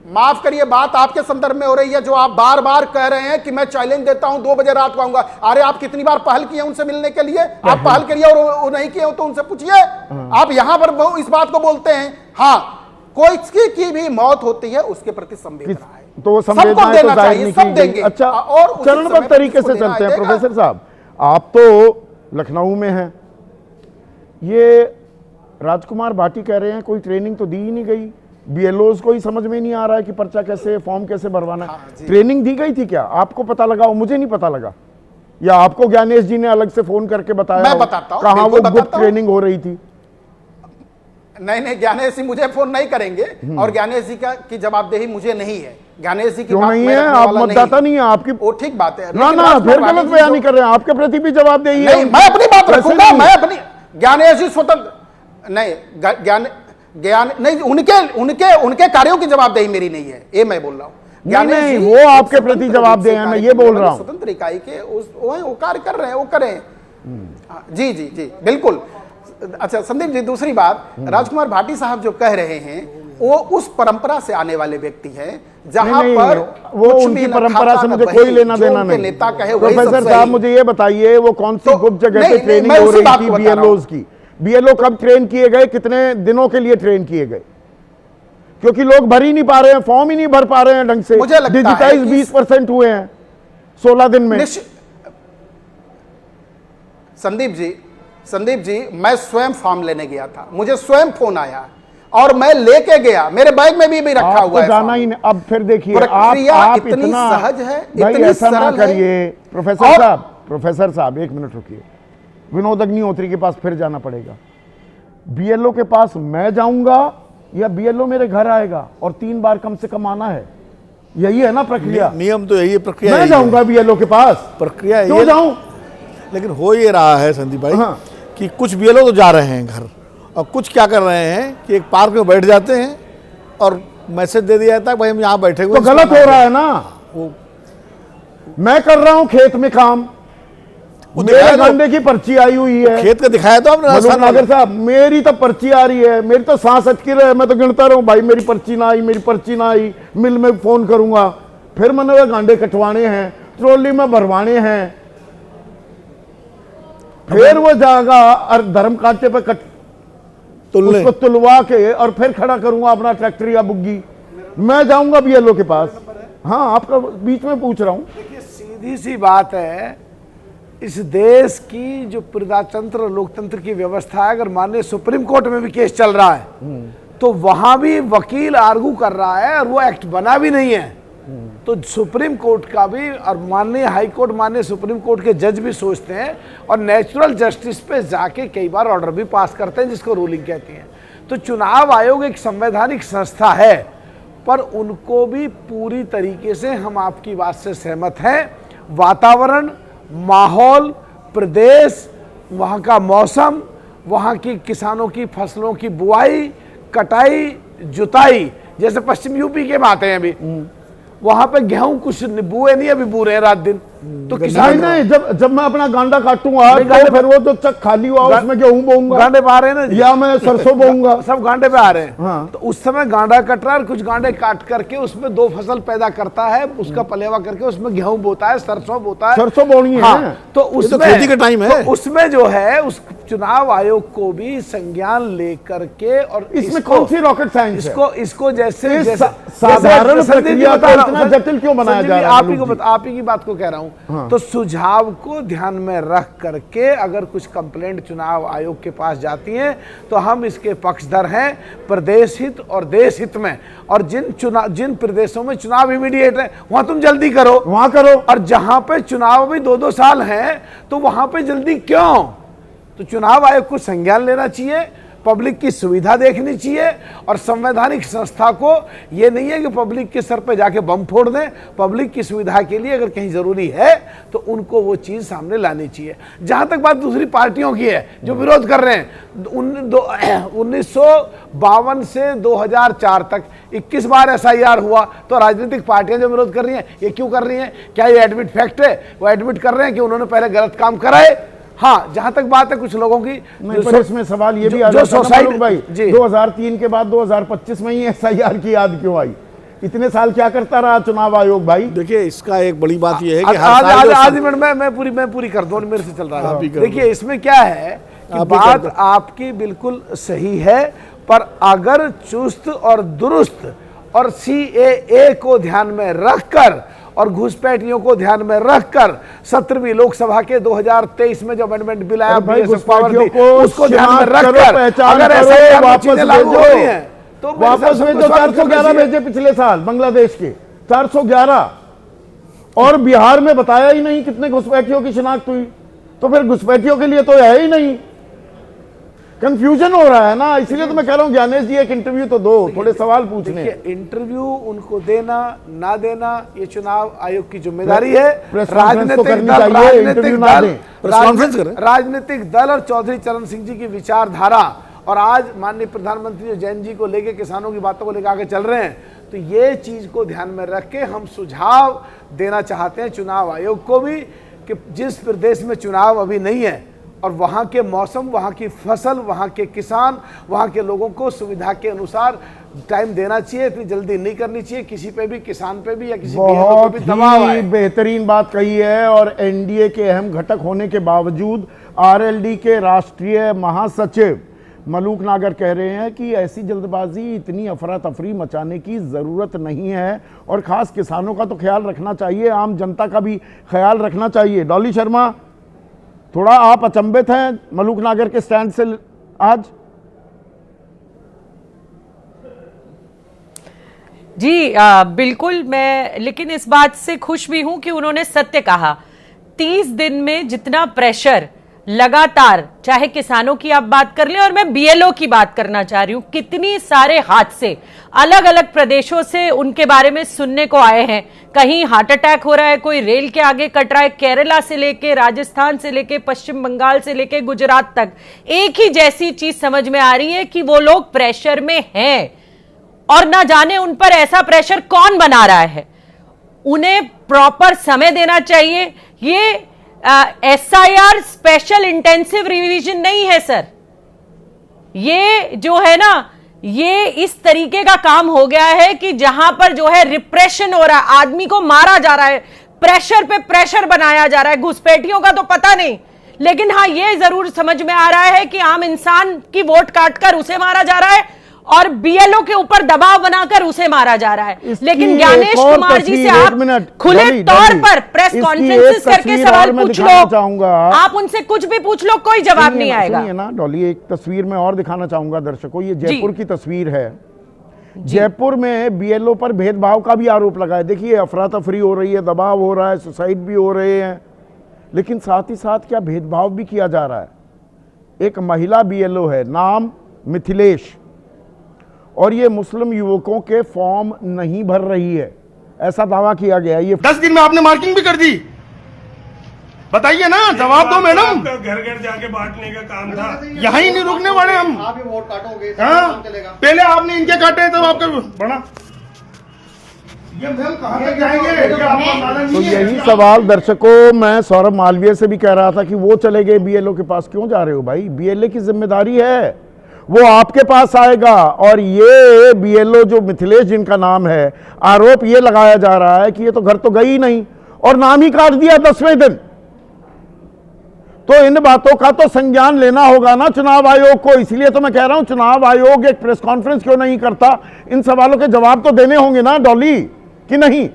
माफ करिए, बात आपके संदर्भ में हो रही है। जो आप बार बार कह रहे हैं कि मैं चैलेंज देता हूं 2 बजे रात को आऊंगा। अरे आप कितनी बार पहल किए उनसे मिलने के लिए? आप पहल करिए, और वो नहीं किए हो तो उनसे पूछिए। आप यहां पर इस बात को बोलते हैं। हाँ, कोई की भी मौत होती है उसके प्रति संवेदना है, तो सबको देना चाहिए, सब देंगे। अच्छा, और चरणबद्ध तरीके से चलते हैं। प्रोफेसर साहब, आप तो लखनऊ में हैं, ये राजकुमार भाटी कह रहे हैं कोई ट्रेनिंग तो दी ही नहीं गई, बीएलओज को ही समझ में नहीं आ रहा है कि पर्चा कैसे, फॉर्म कैसे भरवाना है। ट्रेनिंग दी गई थी क्या? आपको पता लगा? मुझे नहीं पता लगा, या आपको ज्ञानेश जी ने अलग से फोन करके बताया? मैं बताता हूं, कहां वो गुप्त ट्रेनिंग हो रही थी? नहीं, ज्ञानेश जी मुझे फोन नहीं करेंगे, और ज्ञानेश जी की जवाबदेही मुझे नहीं है। ज्ञानेश जी की क्यों नहीं है? आप मतदाता नहीं है, आपकी वो ठीक बात है ना, फिर गलत बयान नहीं कर रहे हैं, आपके प्रति भी जवाबदेही है। मैं अपनी बात रखूंगा, मैं अपनी। ज्ञानेश जी स्वतंत्र नहीं, ज्ञान नहीं, उनके कार्यों की जवाबदेही मेरी नहीं है, ये मैं बोल रहा हूँ। नहीं, वो आपके प्रति जवाबदेह है, मैं ये बोल रहा हूँ। स्वतंत्र इकाई के वो कार्य कर रहे हैं, वो करें। जी जी जी, बिल्कुल। अच्छा संदीप जी, दूसरी बात, राजकुमार भाटी साहब जो कह रहे हैं वो उस परंपरा से आने वाले व्यक्ति हैं जहां पर वो उनकी परंपरा से मुझे कोई लेना देना नहीं। नेता कहे प्रोफेसर साहब, मुझे ये बताइए, वो कौन सी गुप्त जगह पे ट्रेनिंग हो रही थी बीएलओज की? बीएलओ कब ट्रेन किए गए, कितने दिनों के लिए ट्रेन किए गए? क्योंकि लोग भर ही नहीं पा रहे हैं, फॉर्म ही नहीं भर पा रहे हैं ढंग से। डिजिटाइज 20% हुए हैं 16 दिन में। संदीप जी, मैं स्वयं फॉर्म लेने गया था, मुझे स्वयं फोन आया और मैं लेके गया, मेरे बैग में भी रखा हुआ है। जाना ही नहीं। अब फिर देखिए, आप इतनी सहज है, इतनी ऐसा ना करिए। प्रोफेसर साहब 1 मिनट रुकिए, विनोद अग्निहोत्री के पास फिर जाना पड़ेगा। बीएलओ के पास मैं जाऊंगा या बीएलओ मेरे घर आएगा और 3 बार कम से कम आना है? यही है ना प्रक्रिया? नियम तो यही है, प्रक्रिया। मैं जाऊंगा बीएलओ के पास, प्रक्रिया क्यों जाऊं? लेकिन हो ये रहा है संदीप भाई, कि कुछ बीएलओ तो जा रहे हैं घर, और कुछ क्या कर रहे हैं कि एक पार्क में बैठ जाते हैं और मैसेज दे दिया जाता है भाई हम यहाँ बैठे हुए। तो गलत हो रहा है ना। मैं कर रहा हूं खेत में काम, मेरे गंडे की पर्ची आई हुई है, खेत का दिखाया तो आपने नागर साहब, मेरी तो पर्ची आ रही है, मेरी तो सांस अटकी रहे, मैं तो गिनता रहूं भाई मेरी पर्ची ना आई, मेरी पर्ची ना आई, मिल में फोन करूंगा, फिर मैंने गांडे कटवाने हैं, ट्रॉली में भरवाने हैं, फिर वो जाएगा और धर्म कांटे पे उसको तुलवा के और फिर खड़ा करूंगा अपना ट्रैक्टर या बुग्गी। मैं जाऊंगा बीएलओ के पास। हाँ, आपका बीच में पूछ रहा हूं। देखिए, सीधी सी बात है, इस देश की जो प्रजातंत्र लोकतंत्र की व्यवस्था है, अगर माननीय सुप्रीम कोर्ट में भी केस चल रहा है तो वहां भी वकील आर्गू कर रहा है और वो एक्ट बना भी नहीं है, तो सुप्रीम कोर्ट का भी और माननीय हाई कोर्ट, माननीय सुप्रीम कोर्ट के जज भी सोचते हैं और नेचुरल जस्टिस पे जाके कई बार ऑर्डर भी पास करते हैं, जिसको रूलिंग कहती हैं। तो चुनाव आयोग एक संवैधानिक संस्था है, पर उनको भी पूरी तरीके से हम आपकी बात से सहमत हैं। वातावरण, माहौल, प्रदेश, वहाँ का मौसम, वहाँ की किसानों की फसलों की बुआई, कटाई, जुताई, जैसे पश्चिम यूपी के बात है अभी, वहां पे गेहूं कुछ बुए नहीं, अभी बू रहे हैं रात दिन। तो किसान नहीं, जब मैं अपना गांडा काटूंगा तो फिर वो जो चक खाली हुआ उसमें गेहूं बोऊंगा, गांडे पे आ रहे हैं ना, या मैं सरसों बोऊंगा, सब गांडे पे आ रहे हैं। हाँ। तो उस समय गांडा कट रहा है, कुछ गांडे काट करके उसमें 2 फसल पैदा करता है, उसका पलेवा करके उसमें गेहूं बोता है, सरसों बोता है, सरसों बोनी है। हाँ, तो उसमें खेती का टाइम है। तो उसमें जो है उस चुनाव आयोग को भी संज्ञान लेकर के, और इसमें कौन सी रॉकेट साइंस है? इसको जैसे साधारण प्रक्रिया को इतना जटिल क्यों बनाया जा रहा है? आप ही की बात को कह रहा हूं। तो सुझाव को ध्यान में रख करके अगर कुछ कंप्लेंट चुनाव आयोग के पास जाती हैं तो हम इसके पक्षधर हैं, प्रदेश हित और देश हित में। और जिन प्रदेशों में चुनाव इमीडिएट है वहां तुम जल्दी करो, वहां करो, और जहां पे चुनाव भी 2-2 साल हैं तो वहां पे जल्दी क्यों? तो चुनाव आयोग को संज्ञान लेना चाहिए, पब्लिक की सुविधा देखनी चाहिए, और संवैधानिक संस्था को ये नहीं है कि पब्लिक के सर पे जाके बम फोड़ दें। पब्लिक की सुविधा के लिए अगर कहीं जरूरी है तो उनको वो चीज सामने लानी चाहिए। जहां तक बात दूसरी पार्टियों की है जो विरोध कर रहे हैं, 1952 से 2004 तक 21 बार SIR हुआ, तो राजनीतिक पार्टियां जो विरोध कर रही हैं ये क्यों कर रही हैं? क्या ये एडमिट फैक्ट है? वो एडमिट कर रहे हैं कि उन्होंने पहले गलत काम कराए। हाँ, जहां तक बात है कुछ लोगों की, पर इसमें सवाल ये भी आ जाता है ना भाई, 2003 के बाद 2025 में ही SIR की याद क्यों आई? इतने साल क्या करता रहा चुनाव आयोग भाई? देखिए, इसका एक बड़ी बात यह है कि आज मिनट मैं पूरी कर दूं, मेरे से चल रहा है। देखिए, इसमें क्या है कि बात आपकी बिल्कुल सही है, पर अगर चुस्त और दुरुस्त और CAA को ध्यान में रखकर और घुसपैठियों को ध्यान में रखकर 17वीं लोकसभा के 2023 में जो अमेंडमेंट बिल आया उसको ध्यान में रखकर अगर ऐसा चीजें लागू हो रही हैं तो वापस में जो 411 भेजे पिछले साल बांग्लादेश के 411, और बिहार में बताया ही नहीं कितने घुसपैठियों की शिनाख्त हुई, तो फिर घुसपैठियों के लिए तो है ही नहीं। कंफ्यूजन हो रहा है ना, इसलिए तो मैं कह रहा हूं ज्ञानेश जी एक इंटरव्यू तो दो, थोड़े सवाल पूछने। इंटरव्यू उनको देना ना देना ये चुनाव आयोग की जिम्मेदारी है। राजनीतिक दल और चौधरी चरण सिंह जी की विचारधारा, और आज माननीय प्रधानमंत्री जो जैन जी को लेके किसानों की बातों को लेकर आगे चल रहे हैं, तो ये चीज को ध्यान में रख के हम सुझाव देना चाहते हैं चुनाव आयोग को भी कि जिस प्रदेश में चुनाव अभी नहीं है और वहाँ के मौसम, वहाँ की फसल, वहाँ के किसान, वहाँ के लोगों को सुविधा के अनुसार टाइम देना चाहिए। इतनी जल्दी नहीं करनी चाहिए किसी पे भी, किसान पे भी या किसी बहुत पे भी दबाव आए। बेहतरीन बात कही है, और NDA के अहम घटक होने के बावजूद RLD के राष्ट्रीय महासचिव मलूक नागर कह रहे हैं कि ऐसी जल्दबाजी, इतनी अफरा तफरी मचाने की ज़रूरत नहीं है, और ख़ास किसानों का तो ख्याल रखना चाहिए, आम जनता का भी ख्याल रखना चाहिए। डॉली शर्मा, थोड़ा आप अचंभित हैं मलूक नागर के स्टैंड से आज? जी बिल्कुल, मैं लेकिन इस बात से खुश भी हूं कि उन्होंने सत्य कहा। 30 दिन में जितना प्रेशर लगातार, चाहे किसानों की आप बात कर लें, और मैं BLO की बात करना चाह रही हूं, कितनी सारे हादसे अलग अलग प्रदेशों से उनके बारे में सुनने को आए हैं। कहीं हार्ट अटैक हो रहा है, कोई रेल के आगे कट रहा है, केरला से लेके राजस्थान से लेके पश्चिम बंगाल से लेके गुजरात तक एक ही जैसी चीज समझ में आ रही है कि वो लोग प्रेशर में हैं, और ना जाने उन पर ऐसा प्रेशर कौन बना रहा है। उन्हें प्रॉपर समय देना चाहिए। ये SIR स्पेशल इंटेंसिव रिवीजन नहीं है सर, ये जो है ना, ये इस तरीके का काम हो गया है कि जहां पर जो है रिप्रेशन हो रहा है, आदमी को मारा जा रहा है, प्रेशर पे प्रेशर बनाया जा रहा है। घुसपैठियों का तो पता नहीं, लेकिन हाँ ये जरूर समझ में आ रहा है कि आम इंसान की वोट काटकर उसे मारा जा रहा है और BLO के ऊपर दबाव बनाकर उसे मारा जा रहा है। लेकिन ज्ञानेश कुमार जी से आप खुले तौर पर प्रेस कॉन्फ्रेंसेस करके सवाल पूछ लो, आप उनसे कुछ भी पूछ लो, कोई जवाब नहीं आएगा। ना डॉली, एक तस्वीर में और दिखाना चाहूंगा दर्शकों, ये जयपुर की तस्वीर है। जयपुर में बीएलओ पर भेदभाव का भी आरोप लगा है। देखिए, अफरा तफरी हो रही है, दबाव हो रहा है, सुसाइड भी हो रहे हैं, लेकिन साथ ही साथ क्या भेदभाव भी किया जा रहा है। एक महिला बीएलओ है, नाम मिथिलेश, और ये मुस्लिम युवकों के फॉर्म नहीं भर रही है, ऐसा दावा किया गया। ये 10 दिन में आपने मार्किंग भी कर दी, बताइए ना, जवाब दो मैडम। घर घर जाके बांटने का काम था, यहाँ ही नहीं रुकने वाले हम। आप ही वोट काटोगे, हाँ? पहले आपने इनके काटे तब आपका बड़ा। ये हम कहाँ तक जाएंगे? तो यही सवाल दर्शकों मैं सौरभ मालवीय से भी कह रहा था कि वो चले गए बीएलओ के पास, क्यों जा रहे हो भाई? बीएलओ की जिम्मेदारी है, वो आपके पास आएगा। और ये बीएलओ जो मिथिलेश जिनका नाम है, आरोप ये लगाया जा रहा है कि ये तो घर तो गई नहीं और नाम ही काट दिया 10वें दिन। तो इन बातों का तो संज्ञान लेना होगा ना चुनाव आयोग को। इसलिए तो मैं कह रहा हूं चुनाव आयोग एक प्रेस कॉन्फ्रेंस क्यों नहीं करता? इन सवालों के जवाब तो देने होंगे ना डॉली, कि नहीं?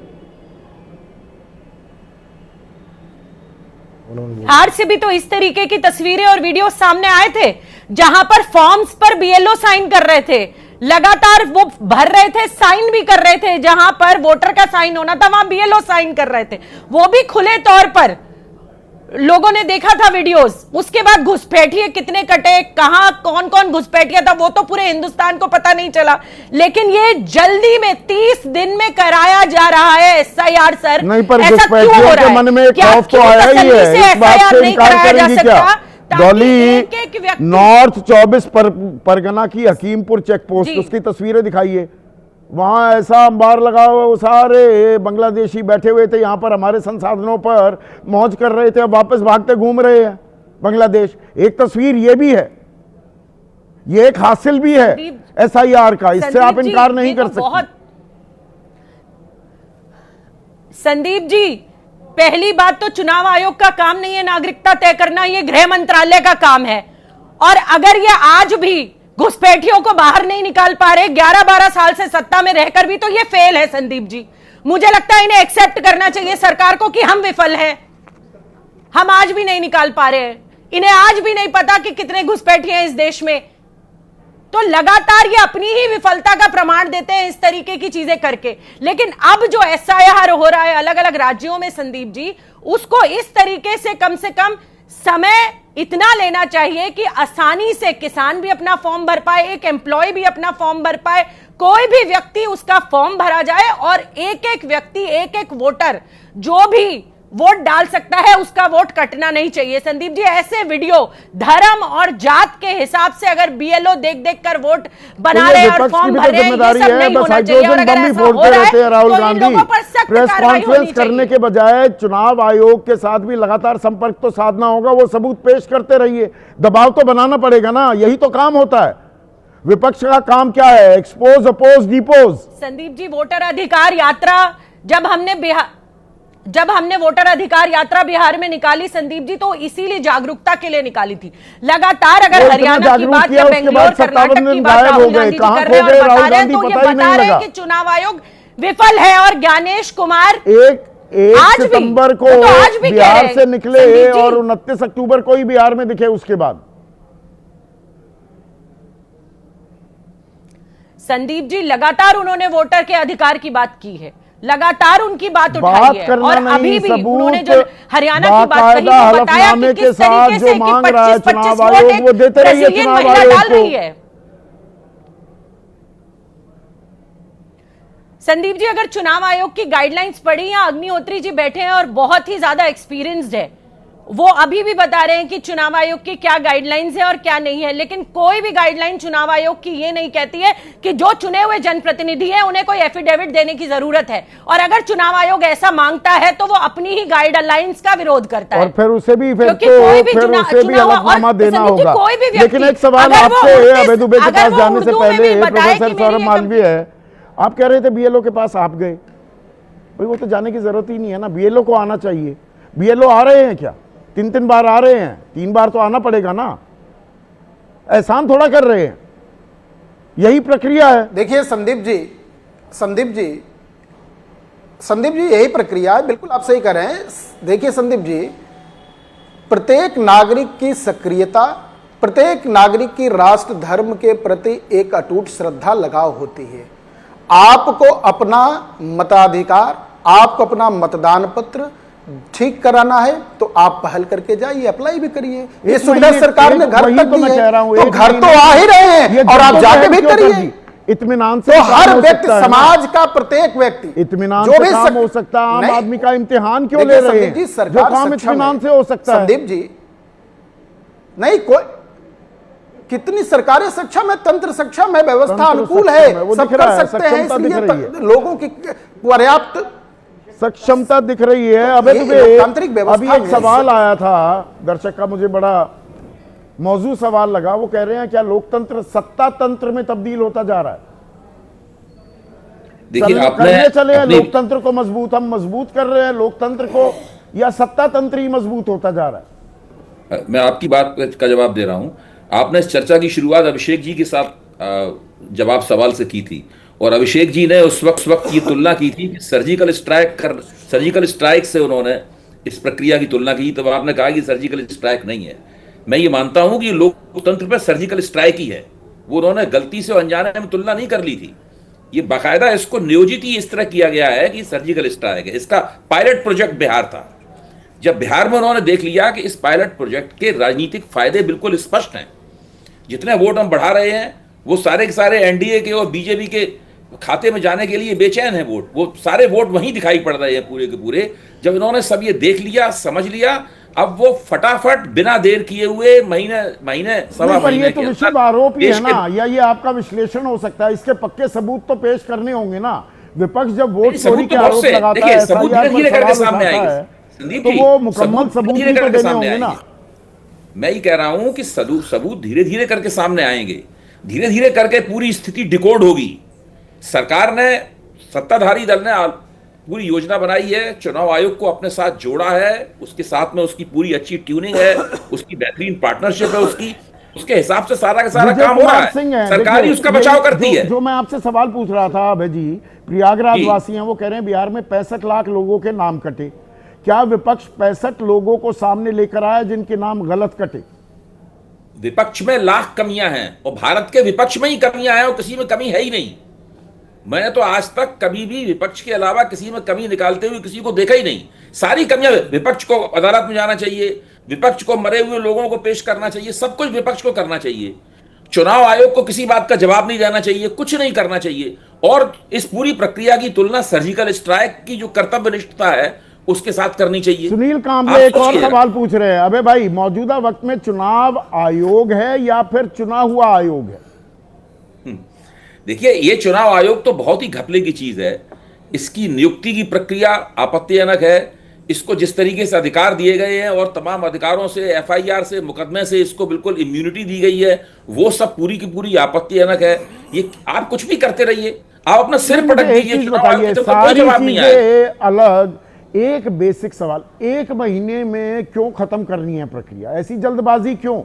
हार से भी तो इस तरीके की तस्वीरें और वीडियो सामने आए थे जहां पर फॉर्म्स पर बीएलओ साइन कर रहे थे, लगातार वो भर रहे थे, साइन भी कर रहे थे। जहां पर वोटर का साइन होना था वहां बीएलओ साइन कर रहे थे, वो भी खुले तौर पर। लोगों ने देखा था वीडियोस। उसके बाद घुसपैठिए कितने कटे, कहां कौन कौन घुसपैठिया था, वो तो पूरे हिंदुस्तान को पता नहीं चला। लेकिन ये जल्दी में 30 दिन में कराया जा रहा है एसआईआर। सर, नहीं, पर ऐसा क्यों हो रहा है? मन में खौफ तो आया ही है, इस बात से इनकार करेंगी क्या? डॉली, नॉर्थ 24 परगना की हकीमपुर चेक पोस्ट, उसकी तस्वीरें दिखाइए। वहां ऐसा अंबार लगा हुआ, वो सारे बांग्लादेशी बैठे हुए थे, यहां पर हमारे संसाधनों पर मौज कर रहे थे, अब वापस भागते घूम रहे हैं बांग्लादेश। एक तस्वीर ये भी है, ये एक हासिल भी है एसआईआर का, इससे आप इनकार नहीं कर सकते। संदीप जी, पहली बात तो चुनाव आयोग का काम नहीं है नागरिकता तय करना, ये गृह मंत्रालय का काम है। और अगर ये आज भी घुसपैठियों को बाहर नहीं निकाल पा रहे, 11-12 साल से सत्ता में रहकर भी, तो ये फेल है संदीप जी। मुझे लगता है इन्हें एक्सेप्ट करना चाहिए सरकार को कि हम विफल हैं, हम आज भी नहीं निकाल पा रहे हैं। इन्हें आज भी नहीं पता कि कितने घुसपैठिए हैं इस देश में। तो लगातार ये अपनी ही विफलता का प्रमाण देते हैं इस तरीके की चीजें करके। लेकिन अब जो एसआईआर हो रहा है अलग अलग राज्यों में संदीप जी, उसको इस तरीके से कम समय इतना लेना चाहिए कि आसानी से किसान भी अपना फॉर्म भर पाए, एक एम्प्लॉय भी अपना फॉर्म भर पाए, कोई भी व्यक्ति उसका फॉर्म भरा जाए और एक एक व्यक्ति, एक एक वोटर जो भी वोट डाल सकता है उसका वोट कटना नहीं चाहिए। संदीप जी, ऐसे वीडियो धर्म और जात के हिसाब से अगर बीएलओ देख कर वोट बना रहे और फॉर्म भर रहे हैं, ये सब नहीं होना चाहिए। और अगर ऐसा हो रहा है राहुल तो इन लोगों पर सख्त प्रेस कार्रवाई होनी कॉन्फ्रेंस चाहिए। करने के बजाय चुनाव आयोग के साथ भी लगातार संपर्क तो साधना होगा, वो सबूत पेश करते रहिए, दबाव तो बनाना पड़ेगा ना, यही तो काम होता है। विपक्ष का काम क्या है? Expose, oppose, depose. Sandeep ji, voter अधिकार यात्रा जब हमने वोटर अधिकार यात्रा बिहार में निकाली संदीप जी, तो इसीलिए जागरूकता के लिए निकाली थी। लगातार अगर हरियाणा की बात या बेंगलोर कर्नाटक की बात राहुल गांधी जी कर रहे हैं और बता रहे हैं, तो ये बता रहे हैं कि चुनाव आयोग विफल है। और ज्ञानेश कुमार एक सितंबर को बिहार से निकले और 29 अक्टूबर को ही बिहार में दिखे उसके बाद। संदीप जी, लगातार उन्होंने वोटर के अधिकार की बात की है, लगातार उनकी बात उठाई है। और अभी भी उन्होंने जो हरियाणा की बात कही, वो बताया कि किस तरीके से 25-25 वोट एक ब्राजीलियन महिला डाल रही है। संदीप जी, अगर चुनाव आयोग की गाइडलाइंस पढ़ी, या अग्निहोत्री जी बैठे हैं और बहुत ही ज्यादा एक्सपीरियंस्ड है, वो अभी भी बता रहे हैं कि चुनाव आयोग की क्या गाइडलाइंस है और क्या नहीं है। लेकिन कोई भी गाइडलाइन चुनाव आयोग की ये नहीं कहती है कि जो चुने हुए जनप्रतिनिधि हैं उन्हें कोई एफिडेविट देने की जरूरत है। और अगर चुनाव आयोग ऐसा मांगता है तो वो अपनी ही गाइडलाइंस का विरोध करता है, और फिर उसे भी कोई भी हलफनामा देना होगा। लेकिन एक सवाल आपसे अवैध दुबे के पास जाने से पहले, प्रोफेसर सौरभ मालवीय है, आप कह रहे थे बीएलओ के पास आप गए, भाई वो तो जाने की जरूरत ही नहीं है ना, बीएलओ को आना चाहिए। बीएलओ आ रहे हैं क्या? 3 बार आ रहे हैं, 3 बार तो आना पड़ेगा ना, एहसान थोड़ा कर रहे हैं, यही प्रक्रिया है। देखिए संदीप जी यही प्रक्रिया है, बिल्कुल आप सही कह रहे हैं। देखिए संदीप जी, प्रत्येक नागरिक की सक्रियता, प्रत्येक नागरिक की राष्ट्र धर्म के प्रति एक अटूट श्रद्धा लगाव होती है। आपको अपना मताधिकार, आपको अपना मतदान पत्र ठीक कराना है तो आप पहल करके जाइए, अप्लाई भी करिए। ये सुविधा सरकार ने घर तक दी है, तो घर तो आ ही रहे हैं और आप जाके भी करिए। इत्मीनान से तो हर काम हो व्यक्ति, सकता है ना। समाज का प्रत्येक व्यक्ति इत्मीनान जो से भी काम हो सकता है। आम नहीं। आदमी का इम्तिहान क्यों ले देखिए रहे संदीप जी, हैं? सरकार जो काम सक्षम इत्मीनान है। से हो सकता है। संदीप जी, नहीं कोई, कितनी सरकारें सक्षम है, तंत्र सक्षम है, व्यवस्था तंत्र अनुकूल सक्षम है, है, वो सब दिख रहा कर है, सकते हैं, सक्षमता दिख इसलिए रही है। लोगों की पर्याप्त सक्षमता दिख रही है। तो अबे ये तुम्हें लोकतांत्रिक व्यवस्था अभी एक में सवाल आया था दर्शक का, मुझे बड़ा मौजूद सवाल लगा। वो कह रहे हैं क्या लोकतंत्र सत्ता तंत्र में तब्दील होता जा रहा है? देखिए करने चले हैं लोकतंत्र को मजबूत, हम मजबूत कर रहे हैं लोकतंत्र को, या सत्ता तंत्र ही मजबूत होता जा रहा है? मैं आपकी बात का जवाब दे रहा हूं। आपने इस चर्चा की शुरुआत अभिषेक जी के साथ जवाब सवाल से की थी, और अभिषेक जी ने उस वक्त की तुलना की थी कि सर्जिकल स्ट्राइक से उन्होंने इस प्रक्रिया की तुलना की। तो आपने कहा कि सर्जिकल स्ट्राइक नहीं है। मैं ये मानता हूं कि लोकतंत्र पर सर्जिकल स्ट्राइक ही है। वो उन्होंने गलती से अनजाने में तुलना नहीं कर ली थी। ये बाकायदा इसको नियोजित ही इस तरह किया गया है कि सर्जिकल स्ट्राइक है। इसका पायलट प्रोजेक्ट बिहार था। जब बिहार में उन्होंने देख लिया कि इस पायलट प्रोजेक्ट के राजनीतिक फायदे बिल्कुल स्पष्ट हैं, जितने वोट हम बढ़ा रहे हैं वो सारे के सारे एनडीए के और बीजेपी के खाते में जाने के लिए बेचैन है वोट, वो सारे वोट वहीं दिखाई पड़ रहे हैं पूरे के पूरे। जब इन्होंने सब ये देख लिया, समझ लिया, अब वो फटाफट बिना देर किए हुए महीने सवा पर ये महीने तो के विशुद्ध अंदर आरोप ही देश है के- ना, या ये आपका विश्लेषण हो सकता है? इसके पक्के सबूत तो पेश करने होंगे ना। विपक्ष जब वोट नहीं, सबूत चोरी के तो बहुत आरोप से- लगाता देखिए, है, सबूत FIR धीरे-धीरे पर करके सवाल सामने उठाता आएंगे। है, संदीप तो जी, वो मुकम्मल सबूत भी धीरे-धीरे तो करके देने सामने होंगे ना। आएंगे। मैं ये कह रहा हूं कि सबूत धीरे धीरे करके सामने आएंगे, धीरे धीरे करके पूरी स्थिति डिकोड होगी। सरकार ने, सत्ताधारी दल ने पूरी योजना बनाई है, चुनाव आयोग को अपने साथ जोड़ा है, उसके साथ में उसकी पूरी अच्छी ट्यूनिंग है, उसकी बेहतरीन पार्टनरशिप है, उसके हिसाब से सारा का सारा विजय काम हो रहा कुमार सिंह है। हैं, सरकार ही देखिए, उसका बचाव करती है। जो मैं आपसे सवाल पूछ रहा था अभय जी, प्रयागराज जी। वासी हैं, वो कह रहे हैं बिहार में 65 लाख लोगों के नाम कटे। क्या विपक्ष 65 लोगों को सामने लेकर आया जिनके नाम गलत कटे? विपक्ष में लाख कमियां हैं और भारत के विपक्ष में ही कमियां हैं और किसी में कमी है ही नहीं। मैंने तो आज तक कभी भी विपक्ष के अलावा किसी में कमी निकालते हुए किसी को देखा ही नहीं। सारी कमियां, विपक्ष को अदालत में जाना चाहिए, विपक्ष को मरे हुए लोगों को पेश करना चाहिए, सब कुछ विपक्ष को करना चाहिए। चुनाव आयोग को किसी बात का जवाब नहीं देना चाहिए, कुछ नहीं करना चाहिए। और इस पूरी प्रक्रिया की तुलना सर्जिकल स्ट्राइक की जो कर्तव्यनिष्ठता है उसके साथ करनी चाहिए। सुनील आप कांबले एक और सोचिए। सवाल पूछ रहे हैं, अबे भाई मौजूदा वक्त में चुनाव आयोग है या फिर चुना हुआ आयोग है? देखिए, ये चुनाव आयोग तो बहुत ही घपले की चीज है। इसकी नियुक्ति की प्रक्रिया आपत्तिजनक है। इसको जिस तरीके से अधिकार दिए गए हैं और तमाम अधिकारों से, एफआईआर से, मुकदमे से इसको बिल्कुल इम्यूनिटी दी गई है, वो सब पूरी की पूरी आपत्तिजनक है। ये आप कुछ भी करते रहिए, आप अपना सिर पटक मुझे एक दीजिए, चीज चुनाव आयोग बताइए, की तरफ से कोई सारी जवाब नहीं आएगा। चीजें अलग, एक बेसिक सवाल, 1 महीने में क्यों खत्म करनी है प्रक्रिया? ऐसी जल्दबाजी क्यों?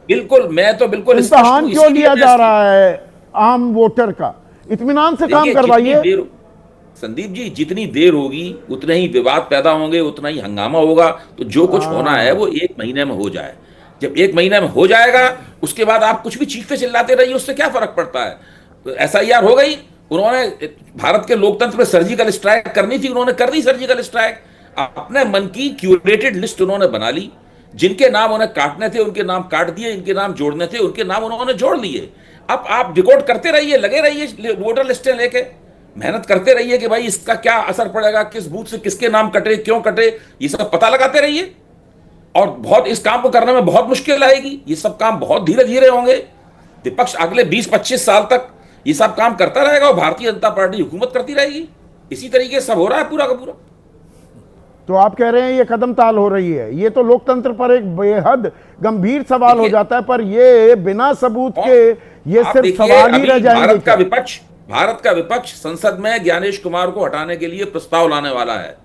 बिल्कुल, मैं तो बिल्कुल स्पष्ट इम्तिहान हूं, क्यों इसीलिए लिया मैं जा रहा है आम वोटर का? इत्मीनान से काम देखिए, करवाइए। जितनी देर- संदीप जी, जितनी देर होगी उतने ही विवाद पैदा होंगे, उतना ही हंगामा होगा। तो जो कुछ होना है वो 1 महीने में हो जाए। जब 1 महीने में हो जाएगा, उसके बाद आप कुछ भी चीखते चिल्लाते रहिए, उससे क्या फर्क पड़ता है? तो एसआईआर हो गई, उन्होंने भारत के लोकतंत्र में सर्जिकल स्ट्राइक करनी थी, उन्होंने कर दी सर्जिकल स्ट्राइक। अपने मन की क्यूरेटेड लिस्ट उन्होंने बना ली, जिनके नाम उन्हें काटने थे उनके नाम काट दिए, इनके नाम जोड़ने थे उनके नाम उन्होंने जोड़ लिए। अब आप डिकोड करते रहिए, लगे रहिए वोटर लिस्टें लेके, मेहनत करते रहिए कि भाई इसका क्या असर पड़ेगा, किस बूथ से किसके नाम कटे, क्यों कटे, ये सब पता लगाते रहिए। और बहुत इस काम को करने में बहुत मुश्किल आएगी, ये सब काम बहुत धीरे धीरे होंगे। विपक्ष अगले 20-25 साल तक ये सब काम करता रहेगा और भारतीय जनता पार्टी हुकूमत करती रहेगी। इसी तरीके से सब हो रहा है पूरा का पूरा। तो आप कह रहे हैं ये कदम ताल हो रही है, ये तो लोकतंत्र पर एक बेहद गंभीर सवाल हो जाता है। पर ये बिना सबूत के ये आप सिर्फ देखिए, सवाल ही अभी रह जाएंगे भारत का विपक्ष संसद में ज्ञानेश कुमार को हटाने के लिए प्रस्ताव लाने वाला है।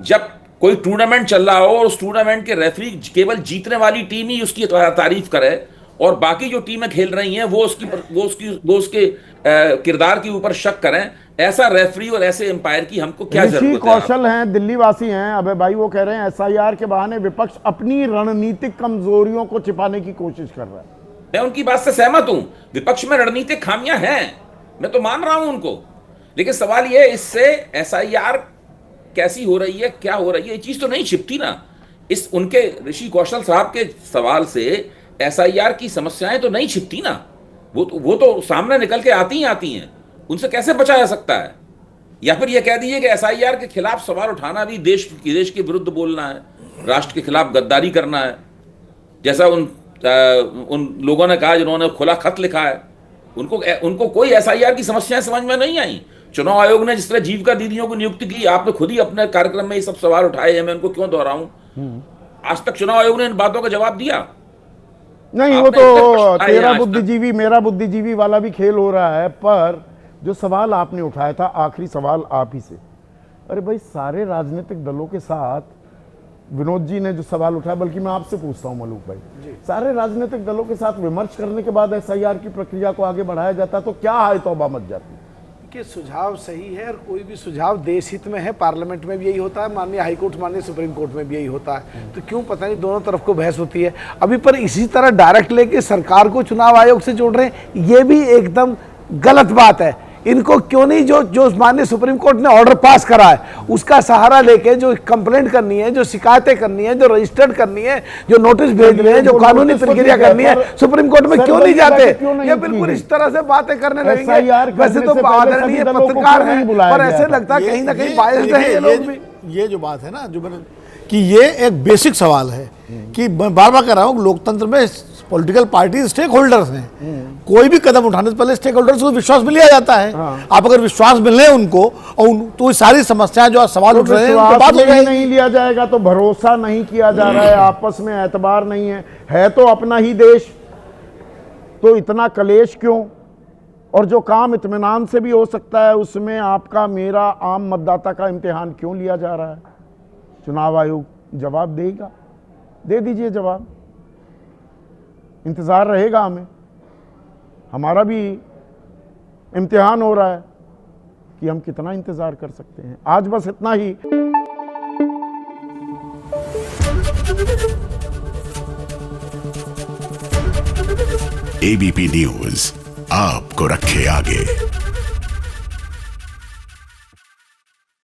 जब कोई टूर्नामेंट चल रहा हो और उस टूर्नामेंट के रेफरी केवल जीतने वाली टीम ही उसकी तारीफ करे और बाकी जो टीमें खेल रही हैं वो उसके किरदार के ऊपर शक करें, ऐसा रेफरी और ऐसे एम्पायर की हमको क्या ऋषि जरूरत है? कौशल हैं, दिल्ली वासी हैं अबे भाई, वो कह रहे हैं एसआईआर के बहाने विपक्ष अपनी रणनीतिक कमजोरियों को छिपाने की कोशिश कर रहा है। मैं उनकी बात से सहमत हूं। विपक्ष में रणनीतिक खामियां हैं, मैं तो मान रहा हूं उनको, लेकिन सवाल यह है इससे एसआईआर कैसी हो रही है, क्या हो रही है, ये चीज तो नहीं छिपती ना। इस उनके ऋषि कौशल साहब के सवाल से एसआईआर की समस्याएं तो नहीं छिपती ना, वो तो सामने निकल के आती हैं। उनसे कैसे बचा जा सकता है? या फिर ये कह दीजिए कि एसआईआर के खिलाफ सवाल उठाना भी देश के विरुद्ध बोलना है, राष्ट्र के खिलाफ गद्दारी करना है, जैसा उन लोगों ने कहा जिन्होंने खुला खत लिखा है। उनको कोई एसआईआर की समस्याएं समझ में नहीं आई। चुनाव आयोग ने जिस तरह जीविका दीदियों को नियुक्ति की, आपने खुद ही अपने कार्यक्रम में ये सब सवाल उठाए हैं, मैं उनको क्यों दोहराऊं? आज तक चुनाव आयोग ने इन बातों का जवाब दिया नहीं? वो तो तेरा बुद्धिजीवी मेरा बुद्धिजीवी वाला भी खेल हो रहा है। पर जो सवाल आपने उठाया था, आखिरी सवाल आप ही से, अरे भाई सारे राजनीतिक दलों के साथ विनोद जी ने जो सवाल उठाया, बल्कि मैं आपसे पूछता हूं मलूक भाई, सारे राजनीतिक दलों के साथ विमर्श करने के बाद एसआईआर की प्रक्रिया को आगे बढ़ाया जाता तो क्या हाय तौबा मच जाती? कि सुझाव सही है और कोई भी सुझाव देश हित में है। पार्लियामेंट में भी यही होता है, माननीय हाईकोर्ट माननीय सुप्रीम कोर्ट में भी यही होता है। तो क्यों पता नहीं दोनों तरफ को बहस होती है अभी। पर इसी तरह डायरेक्ट लेके सरकार को चुनाव आयोग से जोड़ रहे हैं, ये भी एकदम गलत बात है। इनको क्यों नहीं जो माननीय सुप्रीम कोर्ट ने ऑर्डर पास करा है उसका सहारा लेके जो कंप्लेंट करनी है, जो शिकायतें करनी है, जो रजिस्टर्ड करनी है, जो नोटिस भेजने हैं, जो कानूनी प्रक्रिया करनी है, सुप्रीम कोर्ट में क्यों नहीं जाते? ये बिल्कुल इस तरह से बातें करने लगेंगे। वैसे तो आदरणीय पत्रकार हैं, पर ऐसे लगता है कहीं ना कहीं बायस्ड है ये लोग भी। ये जो बात है ना, जो मैंने कि ये एक बेसिक सवाल है कि मैं बार बार कह रहा हूँ, लोकतंत्र में पॉलिटिकल पार्टी स्टेक होल्डर्स हैं। कोई भी कदम उठाने से पहले स्टेक होल्डर्स को विश्वास मिल लिया जाता है। आप अगर विश्वास मिलने उनको और तो सारी समस्याएं जो सवाल उठ रहे हैं बात नहीं लिया जाएगा तो भरोसा नहीं किया जा रहा है, आपस में एतबार नहीं है तो अपना ही देश, तो इतना कलेश क्यों? और जो काम इत्मीनान से भी हो सकता है उसमें आपका मेरा आम मतदाता का इम्तिहान क्यों लिया जा रहा है? चुनाव आयोग जवाब देगा, दे दीजिए जवाब, इंतज़ार रहेगा हमें। हमारा भी इम्तिहान हो रहा है कि हम कितना इंतज़ार कर सकते हैं। आज बस इतना ही। एबीपी न्यूज़ आपको रखे आगे।